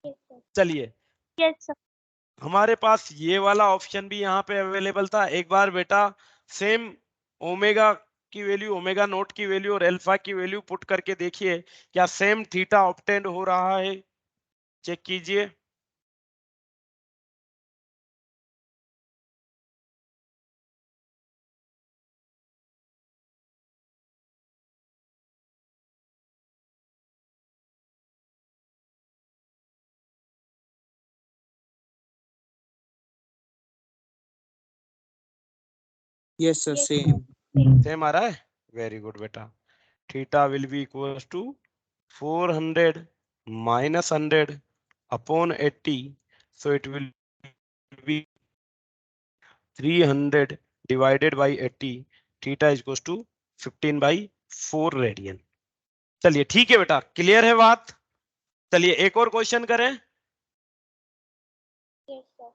Yes, sir. चलिए Yes, sir. हमारे पास ये वाला ऑप्शन भी यहाँ पे अवेलेबल था। एक बार बेटा सेम ओमेगा की वैल्यू, ओमेगा नोट की वैल्यू और अल्फा की वैल्यू पुट करके देखिए क्या सेम थीटा ऑब्टेंड हो रहा है, चेक कीजिए। yes sir, Yes, same. Same आ रहा है? वेरी गुड बेटा। Theta will be equals to 400 minus 100 upon 80, so it will be 300 divided by 80, theta is equals to 15/4 radian. चलिए ठीक है बेटा, क्लियर है बात? चलिए एक और क्वेश्चन करें। yes, sir.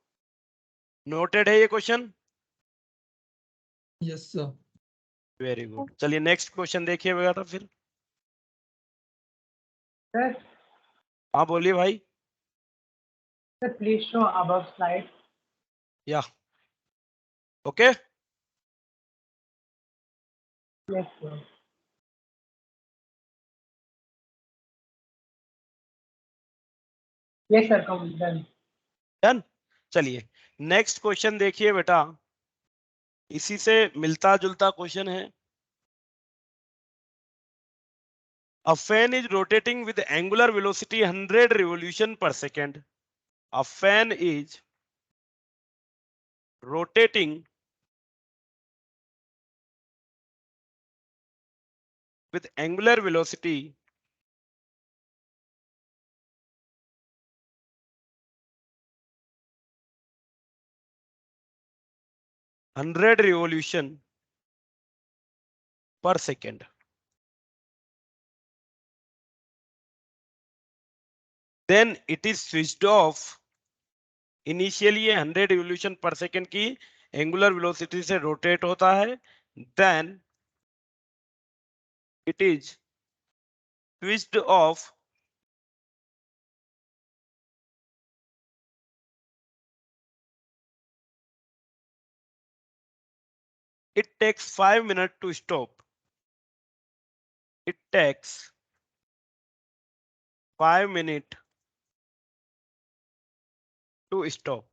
नोटेड है ये question? Yes, sir. Very good. चलिए नेक्स्ट क्वेश्चन देखिए बेटा फिर। Sir, हाँ बोलिए भाई। sir, please show above slide. या okay. Yes, sir. Yes, sir. Come done. Done. चलिए नेक्स्ट क्वेश्चन देखिए बेटा, इसी से मिलता जुलता क्वेश्चन है। A fan is rotating with angular velocity 100 revolution per second. A fan is rotating with angular velocity 100 revolution per second. Then it is switched off. Initially ये 100 रिवोल्यूशन पर सेकेंड की एंगुलर वेलोसिटी से रोटेट होता है, then it is switched off it takes 5 minutes to stop. It takes 5 minutes to stop.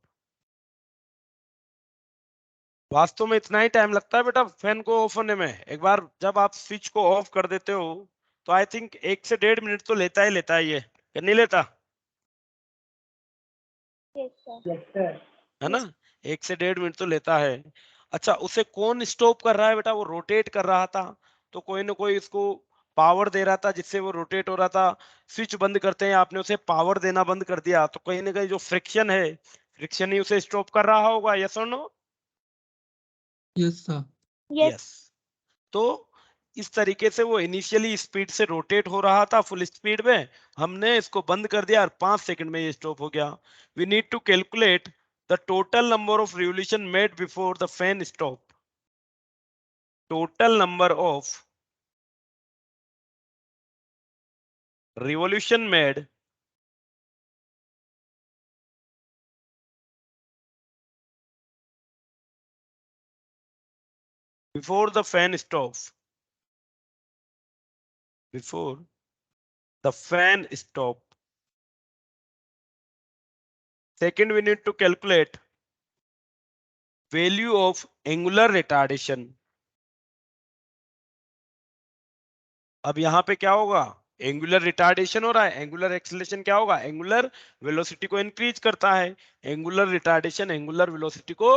वास्तव में इतना ही टाइम लगता है बेटा फैन को ऑफ होने में। एक बार जब आप स्विच को ऑफ कर देते हो तो आई थिंक 1 से 1.5 मिनट तो लेता ही लेता है ये, या नहीं लेता? Yes, sir. Yes, sir. है ना, 1 से 1.5 मिनट तो लेता है। अच्छा, उसे कौन स्टॉप कर रहा है बेटा? वो रोटेट कर रहा था, तो कोई ना कोई इसको पावर दे रहा था जिससे वो रोटेट हो रहा था। स्विच बंद करते हैं आपने उसे पावर देना बंद कर दिया, तो कहीं ना कहीं जो फ्रिक्शन है, फ्रिक्शन ही उसे स्टॉप कर रहा होगा। यस और no? Yes, sir. Yes. Yes. तो इस तरीके से वो इनिशियली स्पीड से रोटेट हो रहा था फुल स्पीड में, हमने इसको बंद कर दिया और 5 सेकंड में ये स्टॉप हो गया। We need to calculate the total number of revolution made before the fan stop. Total number of revolution made before the fan stop. Before the fan stop. Second, we need to calculate value of angular retardation. अब यहां पे क्या होगा? एंगुलर रिटार्डेशन हो रहा है, एंगुलर एक्सेलरेशन क्या होगा? एंगुलर वेलोसिटी को इंक्रीज करता है, एंगुलर रिटार्डेशन एंगुलर वेलोसिटी को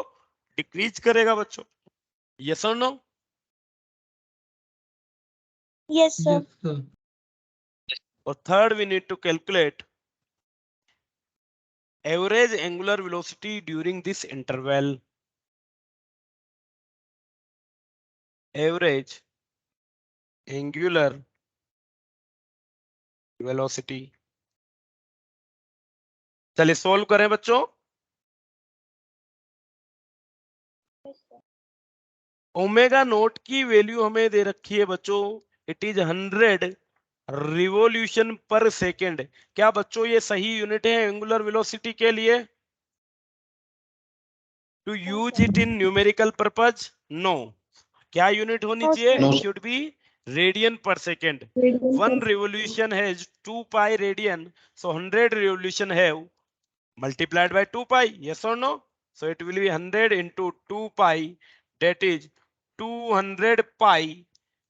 डिक्रीज करेगा बच्चों। यस और no? Yes, sir. Yes, sir. और third, we need to calculate average angular velocity during this interval. Average angular velocity. चलिए सोल्व करें बच्चों। Yes, sir. ओमेगा नोट की वैल्यू हमें दे रखी है बच्चों, it is 100 revolution per second. क्या बच्चों ये सही यूनिट है एंगुलर वेलोसिटी के लिए? To use it in numerical purpose? No. क्या यूनिट होनी No, चाहिए? sir. It should be radian per second. One revolution है 2 पाई रेडियन, सो 100 रिवोल्यूशन है multiplied by 2 pi. Yes or no? So it will be 100 into 2 pi, that is 200 pi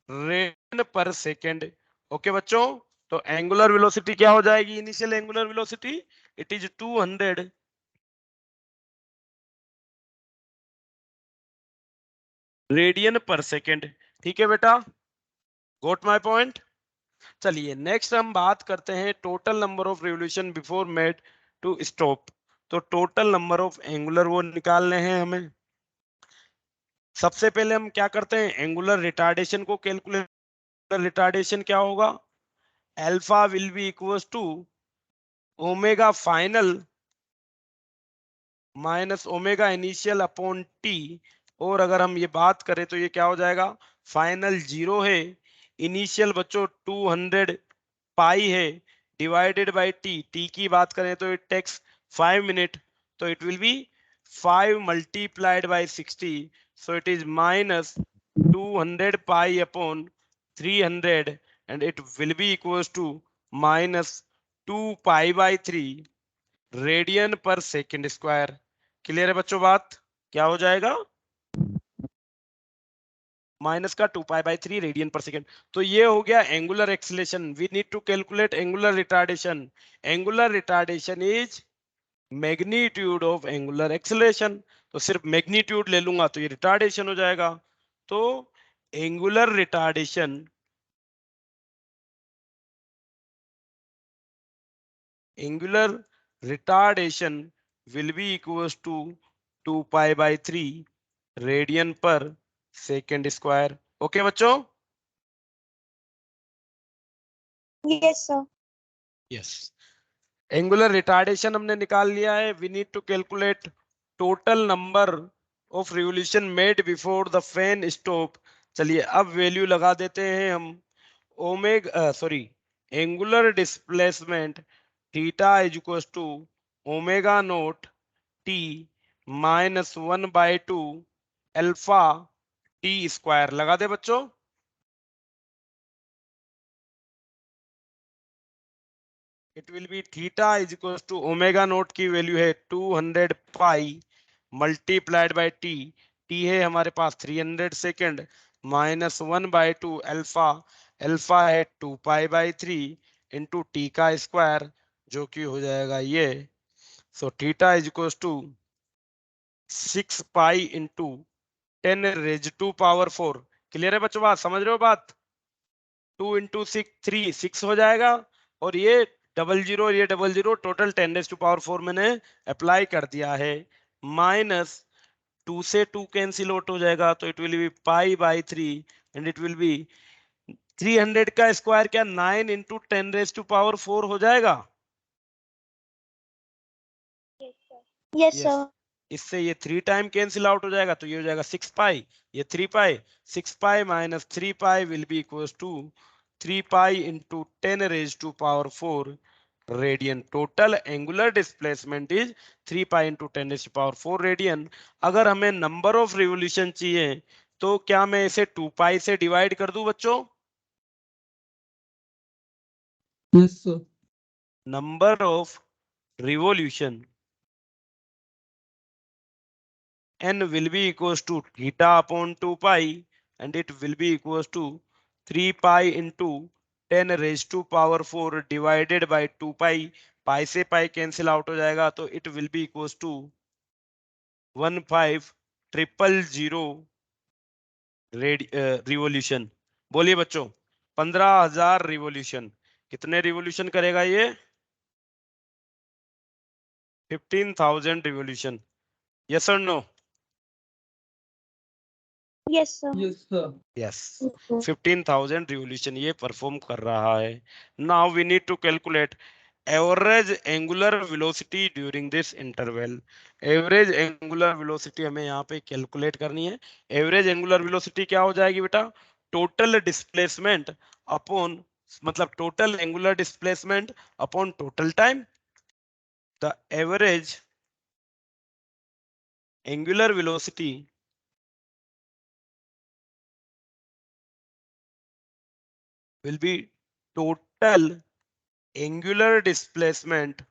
radian per second. Okay बच्चों, तो एंगुलर वेलोसिटी क्या हो जाएगी? Initial angular velocity it is 200 radian per second. ठीक है बेटा, गोट माय पॉइंट। चलिए नेक्स्ट हम बात करते हैं total number of revolution before made to stop. तो टोटल नंबर ऑफ एंगुलर वो निकालने हैं हमें। सबसे पहले हम क्या करते हैं? एंगुलर रिटार्डेशन को कैलकुलेट। रिटार्डेशन क्या होगा? Alpha will be equals to omega final minus omega initial upon t और अगर हम ये बात करें तो ये क्या हो जाएगा, फाइनल 0 है, इनिशियल बच्चों 200 पाई है, डिवाइडेड बाय टी की बात करें तो इट टेक्स 5 मिनट, तो it will be 5 multiplied by 60, so it is minus 200 pi upon 300 and it will be equals to minus 2 pi by 3 radian per second square. Clear है बच्चों बात, क्या हो जाएगा, माइनस का 2 pi by 3 radian per second. तो ये हो गया angular acceleration. We need to calculate angular retardation. Angular retardation is magnitude of angular acceleration. तो सिर्फ मैग्नीट्यूड ले लूंगा तो ये रिटार्डेशन हो जाएगा। तो angular retardation, angular retardation will be equals to 2 pi by 3 radian per second square. Okay बच्चों, Yes, sir. Yes, angular retardation हमने निकाल लिया है। We need to calculate total number of revolution made before the fan stop. चलिए अब वैल्यू लगा देते हैं हम। Angular displacement theta is equal to omega naught t minus 1/2 alpha t square. लगा दे बच्चों। It will B theta is equal to omega note की वैल्यू है 200 pi multiplied by t, t है हमारे पास 300 सेकेंड, माइनस 1/2 अल्फा, अल्फा है 2 पाई बाई 3 इंटू टी का स्क्वायर, जो कि हो जाएगा ये। So theta is equal to 6 pi into 10 raise to power 4। Clear है बच्चों बात, समझ रहे हो बात। 2 इंटू 6 हो जाएगा, और ये 00 ये 00 टोटल 10 रेज टू पावर 4 मैंने अप्लाई कर दिया है। माइनस 2 से 2 कैंसिल आउट हो जाएगा, तो it will B pi by 3 and it will B 300 का स्क्वायर क्या 9 इंटू 10 रेज टू पावर 4 हो जाएगा। Yes, sir. Yes, Yes. sir. इससे ये 3 टाइम कैंसिल आउट हो जाएगा, तो ये हो जाएगा 6 पाई, ये 3 pi, 6 pi minus 3 pi will be equals to 3 pi into 10 raise to power 4 radian. Total angular displacement is 3 pi into 10 raise to power 4 radian. अगर हमें नंबर ऑफ रिवोल्यूशन चाहिए तो क्या मैं इसे 2 पाई से डिवाइड कर दूं बच्चों। Yes, sir. Number of revolution n will be equals to theta upon 2 pi and it will be equals to 3 pi into 10 raised to power 4 divided by 2 pi, pi से pi cancel out हो जाएगा, तो it will be equals to 15,000 revolution. बोलिए बच्चों, 15,000 रिवोल्यूशन। कितने रिवोल्यूशन करेगा ये, 15,000 रिवोल्यूशन। यस और no. Yes, sir. Yes, sir. Yes, 15,000 revolution ये परफॉर्म कर रहा है। Now we need to calculate average angular velocity during this interval. Average angular velocity हमें यहाँ पे कैलकुलेट करनी है। एवरेज एंगुलर वेलोसिटी क्या हो जाएगी बेटा, टोटल डिस्प्लेसमेंट अपॉन, मतलब total angular displacement upon total time. The average angular velocity will be total angular displacement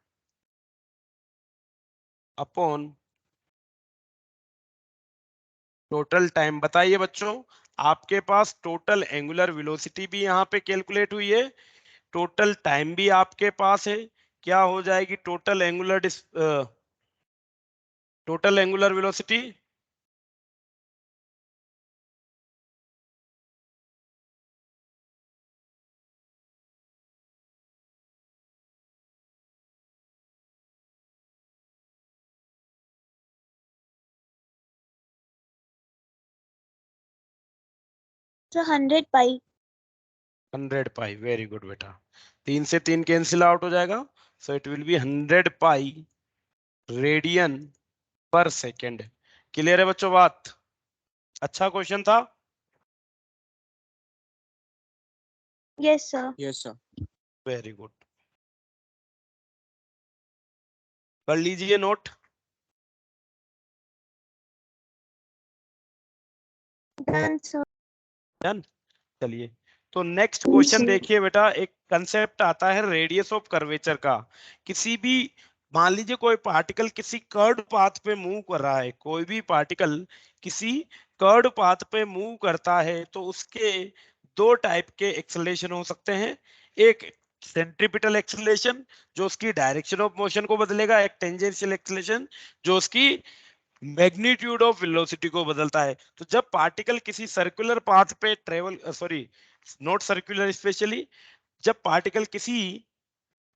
upon total time। बताइए बच्चों, आपके पास टोटल एंगुलर वेलोसिटी भी यहाँ पे कैलकुलेट हुई है, टोटल टाइम भी आपके पास है। क्या हो जाएगी total angular velocity, So 100 pi. 100 पाई। वेरी गुड बेटा, 3 से 3 कैंसिल आउट हो जाएगा, सो it will B 100 pi radian per second. Clear है बच्चों बात। अच्छा क्वेश्चन था। Yes, sir. Yes, sir. Very good, कर लीजिए नोट। Done, sir. डन। चलिए, तो नेक्स्ट क्वेश्चन देखिए बेटा, एक कंसेप्ट आता है रेडियस ऑफ कर्वेचर का। किसी भी, मान लीजिए कोई पार्टिकल किसी कर्ड पाथ पे मूव कर रहा है, कोई भी पार्टिकल किसी कर्ड पाथ पे मूव करता है, तो उसके दो टाइप के एक्सेलरेशन हो सकते हैं। एक सेंट्रीपिटल एक्सेलरेशन जो उसकी डायरेक्शन ऑफ मोशन को बदलेगा, एक टेंजेंशियल एक्सेलरेशन जो उसकी मैग्नीट्यूड ऑफ वेलोसिटी को बदलता है। तो जब पार्टिकल किसी सर्कुलर पाथ पे travel, sorry not circular specially, जब पार्टिकल किसी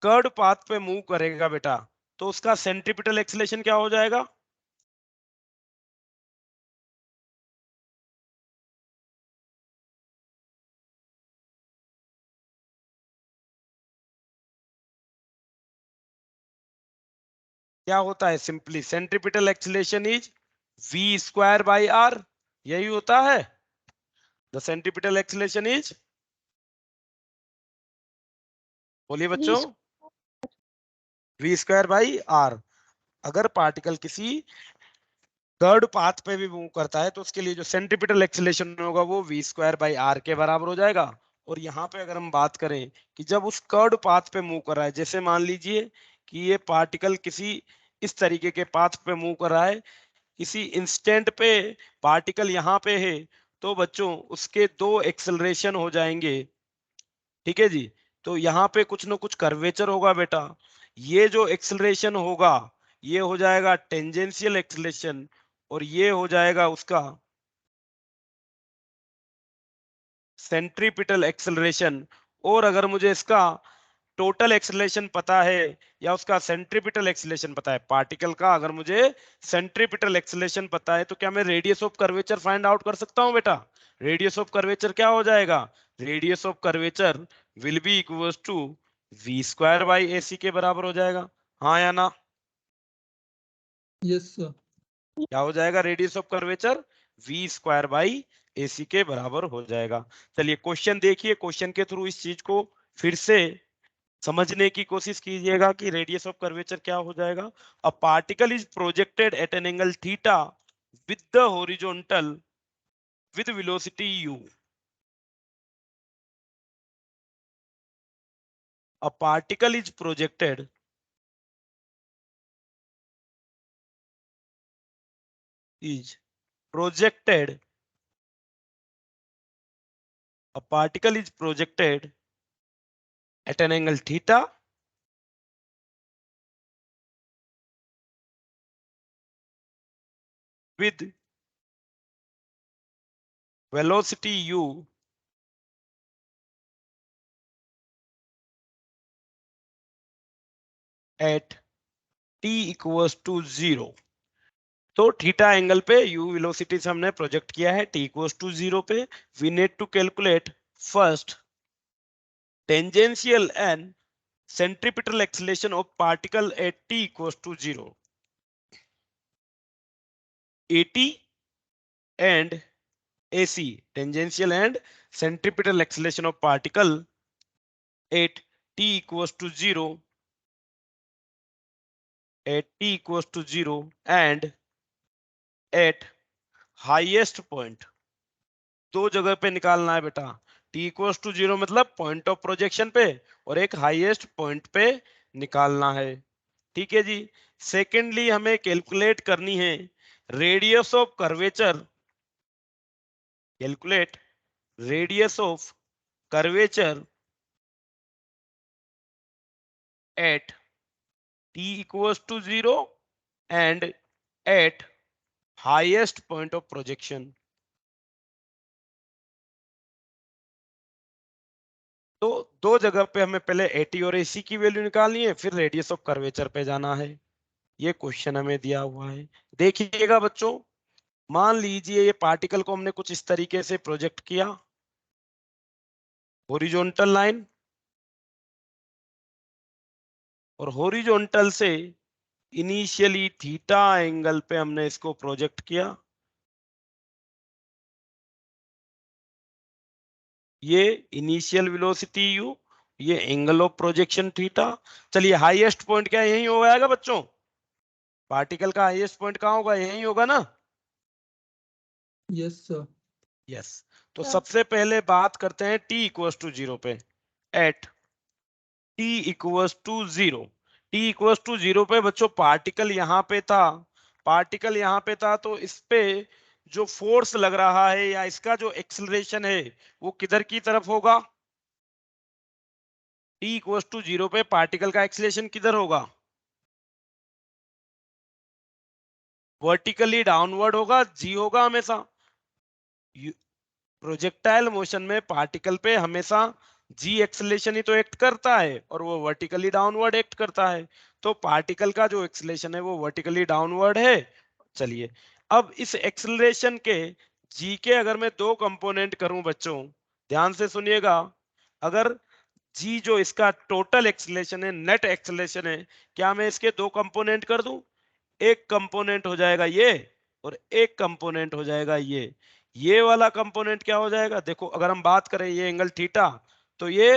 कर्ड पाथ पे मूव करेगा बेटा, तो उसका सेंट्रीपिटल एक्सेलरेशन क्या हो जाएगा? क्या होता है? Simply centripetal acceleration is v square by r, यही होता है। द सेंट्रीपिटल एक्सेलरेशन इज, बोलिए बच्चों, v स्क्वायर बाई r। अगर पार्टिकल किसी कर्ड पाथ पे भी मूव करता है, तो उसके लिए जो सेंट्रीपिटल एक्सेलरेशन होगा वो v स्क्वायर बाई r के बराबर हो जाएगा। और यहाँ पे अगर हम बात करें कि जब उस कर्ड पाथ पे मूव कर रहा है, जैसे मान लीजिए कि ये पार्टिकल किसी इस तरीके के पाथ पे मूव कर रहा है, किसी इंस्टेंट पे पार्टिकल यहाँ पे है, तो बच्चों उसके दो एक्सेलरेशन हो जाएंगे। ठीक है जी। तो यहाँ पे कुछ ना कुछ कर्वेचर होगा बेटा। ये जो एक्सेलरेशन होगा ये हो जाएगा टेंजेंशियल एक्सेलरेशन, और ये हो जाएगा उसका सेंट्रीपिटल एक्सेलरेशन। और अगर मुझे इसका टोटल एक्सेलरेशन पता है या उसका सेंट्रीपिटल एक्सेलरेशन पता है पार्टिकल का, अगर मुझे सेंट्रीपिटल एक्सेलरेशन पता है, तो क्या मैं radius of curvature find out कर सकता हूं बेटा? रेडियस ऑफ कर्वेचर क्या हो जाएगा? Radius of curvature will be equals to v square by ac के बराबर हो जाएगा। हाँ या ना? Yes, sir. क्या हो जाएगा? Radius of curvature v square by ac के बराबर हो जाएगा। चलिए क्वेश्चन देखिए, क्वेश्चन के थ्रू इस चीज को फिर से समझने की कोशिश कीजिएगा कि रेडियस ऑफ कर्वेचर क्या हो जाएगा। A particle is projected at an angle theta with the horizontal with velocity u। A particle is projected is projected, a particle is projected at an angle theta with velocity u at t equals to 0। तो थीटा एंगल पे u वेलोसिटी से हमने प्रोजेक्ट किया है, t इक्वल्स टू 0 पे। We need to calculate first tangential and centripetal acceleration of particle at t equals to 0। at and ac, tangential and centripetal acceleration of particle at t equals to 0, at t equals to 0 and at highest point। दो जगह पे निकालना है बेटा। t इक्वल्स टू 0 मतलब पॉइंट ऑफ प्रोजेक्शन पे, और एक हाईएस्ट पॉइंट पे निकालना है। ठीक है जी। सेकेंडली हमें कैलकुलेट करनी है radius of curvature. Calculate radius of curvature at t equals to 0 and at highest point of projection। तो दो जगह पे हमें पहले AT और AC की वैल्यू निकालनी है, फिर रेडियस ऑफ कर्वेचर पे जाना है। ये क्वेश्चन हमें दिया हुआ है, देखिएगा बच्चों। मान लीजिए ये पार्टिकल को हमने कुछ इस तरीके से प्रोजेक्ट किया, हॉरिजॉन्टल लाइन, और हॉरिजॉन्टल से इनिशियली थीटा एंगल पे हमने इसको प्रोजेक्ट किया। ये इनिशियल वेलोसिटी u, ये एंगल ऑफ प्रोजेक्शन थीटा। चलिए हाईएस्ट पॉइंट क्या यही हो जाएगा बच्चों? पार्टिकल का हाईएस्ट पॉइंट कहाँ होगा? यही होगा ना? Yes sir. यस। तो सर। सबसे पहले बात करते हैं t इक्वल्स टू 0 पे। At t equals to 0, t equals to 0 पे बच्चों पार्टिकल यहाँ पे था, पार्टिकल यहाँ पे था, तो इस पे जो फोर्स लग रहा है या इसका जो एक्सेलरेशन है वो किधर की तरफ होगा? t इक्वल्स टू 0 पे पार्टिकल का एक्सेलरेशन किधर होगा? वर्टिकली डाउनवर्ड होगा, g होगा हमेशा। प्रोजेक्टाइल मोशन में पार्टिकल पे हमेशा जी एक्सेलरेशन ही तो एक्ट करता है और वो वर्टिकली डाउनवर्ड एक्ट करता है। तो पार्टिकल का जो एक्सेलरेशन है वो वर्टिकली डाउनवर्ड है। चलिए अब इस एक्सेलरेशन के जी के अगर मैं दो कंपोनेंट करूं बच्चों, ध्यान से सुनिएगा, अगर जी जो इसका टोटल एक्सेलरेशन है, नेट एक्सेलरेशन है, क्या मैं इसके दो कंपोनेंट कर दूं? एक कंपोनेंट हो जाएगा ये और एक कंपोनेंट हो जाएगा ये वाला कंपोनेंट क्या हो जाएगा? देखो अगर हम बात करें ये एंगल थीटा, तो ये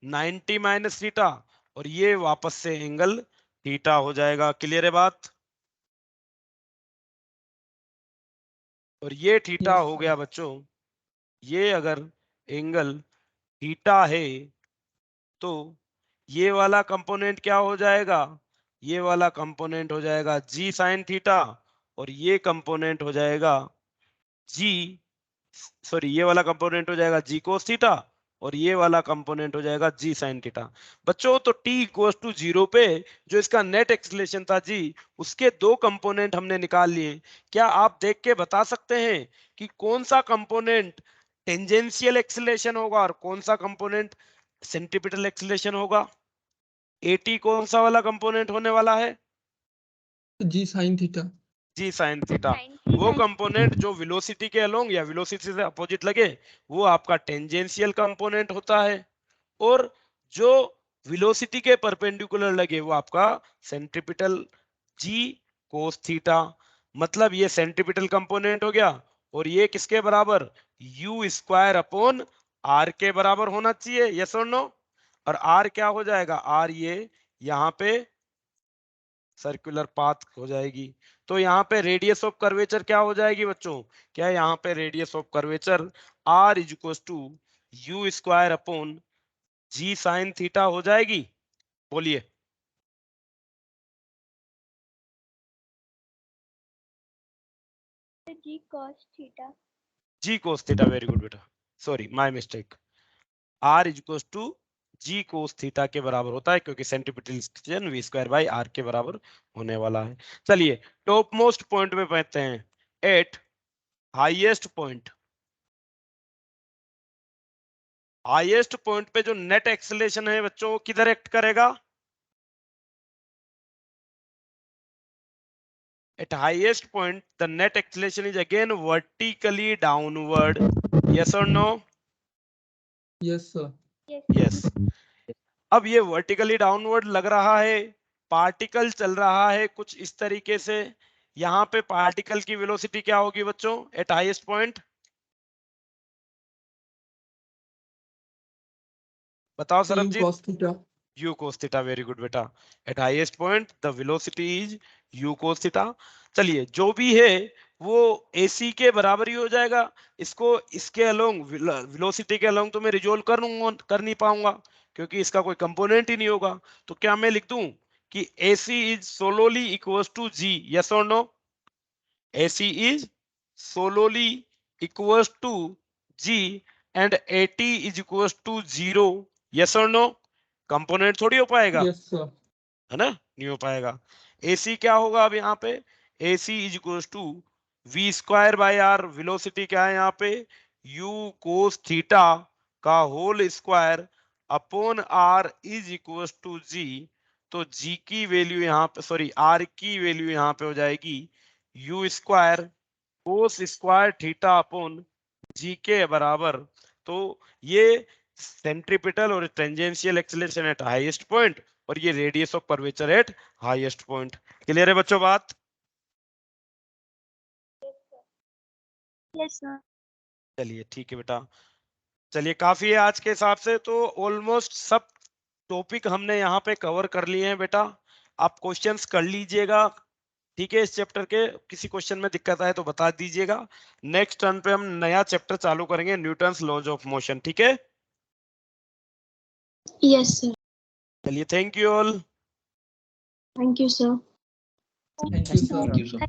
90 माइनस थीटा और ये वापस से एंगल थीटा हो जाएगा। क्लियर है बात? और ये थीटा यस हो सर। गया बच्चों। ये अगर एंगल थीटा है तो ये वाला कंपोनेंट क्या हो जाएगा? ये वाला कंपोनेंट हो जाएगा जी साइन थीटा और ये कंपोनेंट हो जाएगा जी, सॉरी ये वाला कंपोनेंट हो जाएगा जी कोस थीटा और ये वाला कंपोनेंट हो जाएगा जी साइन थीटा। बच्चों तो t इक्वल्स टू 0 पे जो इसका नेट एक्सेलरेशन था जी, उसके दो कंपोनेंट हमने निकाल लिए। क्या आप देख के बता सकते हैं कि कौन सा कंपोनेंट टेंजेंशियल एक्सेलरेशन होगा और कौन सा कंपोनेंट सेंट्रीपिटल एक्सेलरेशन होगा? at कौन सा वाला कंपोनेंट होने वाला है? जी साइन थीटा। जी साइन थीटा। Sin वो theta. कंपोनेंट जो वेलोसिटी के अलोंग या वेलोसिटी से अपोजिट लगे वो आपका टेंजेंशियल कंपोनेंट होता है, और जो वेलोसिटी के परपेंडिकुलर लगे वो आपका सेंट्रीपिटल जी कोस थीटा। मतलब ये सेंट्रीपिटल कंपोनेंट हो गया और ये किसके बराबर? यू स्क्वायर अपॉन आर के बराबर होना चाहिए। यस और नो? और आर क्या हो जाएगा? आर ये यहाँ पे सर्कुलर पाथ हो जाएगी। तो यहाँ पे रेडियस ऑफ कर्वेचर क्या हो जाएगी बच्चों? क्या यहाँ पे radius of curvature r is equal to u square upon g sine theta हो जाएगी? बोलिए। G cos theta. G cos theta, very good बेटा, sorry my mistake. R is equal to g cos theta के बराबर होता है क्योंकि centripetal acceleration v square by r के बराबर होने वाला है। चलिए टॉप मोस्ट पॉइंट पे पहुंचते हैं। Eight highest point, highest point पे जो नेट एक्सेलरेशन है बच्चों वो किधर एक्ट करेगा? At highest point, the net acceleration is again vertically downward. Yes or no? Yes sir. Yes. Yes. अब ये वर्टिकली डाउनवर्ड लग रहा है, पार्टिकल चल रहा है कुछ इस तरीके से। यहाँ पे पार्टिकल की वेलोसिटी क्या होगी बच्चों एट हाईएस्ट पॉइंट? बताओ you Sarabjit. Cos theta. u cos theta, very good बेटा। At highest point the velocity is u cos theta। चलिए जो भी है वो ac के बराबर ही हो जाएगा। इसको इसके अलोंग वेलोसिटी के अलोंग तो मैं रिजोल्व कर नहीं पाऊंगा क्योंकि इसका कोई कंपोनेंट ही नहीं होगा। तो क्या मैं लिख दूं कि ac is solely equals to g? Yes और no? ac is solely equals to g and at is equals to 0। Yes और नो? कंपोनेंट थोड़ी हो पाएगा, यस सर। है ना? नहीं हो पाएगा। AC क्या होगा अब यहाँ पे? AC is equal to v square by r. Velocity क्या है यहाँ पे? u कोस थीटा का whole square upon r is equal to g। तो g की वैल्यू यहाँ पे, सॉरी r की वैल्यू यहाँ पे हो जाएगी u square cos square theta upon g के बराबर। तो ये सेंट्रीपिटल और tangential acceleration at highest point और ये radius of curvature at highest point. Clear है बच्चों बात? Yes, sir. चलिए ठीक है बेटा। चलिए काफी है आज के हिसाब से, तो ऑलमोस्ट सब टॉपिक हमने यहाँ पे कवर कर लिए हैं बेटा। आप क्वेश्चंस कर लीजिएगा, ठीक है। इस चैप्टर के किसी क्वेश्चन में दिक्कत आए तो बता दीजिएगा। नेक्स्ट टर्न पे हम नया चैप्टर चालू करेंगे, न्यूटन्स लॉज ऑफ मोशन, ठीक है। Yes, sir. चलिए thank you all. Thank you, sir. Thank you, sir. Thank you, sir.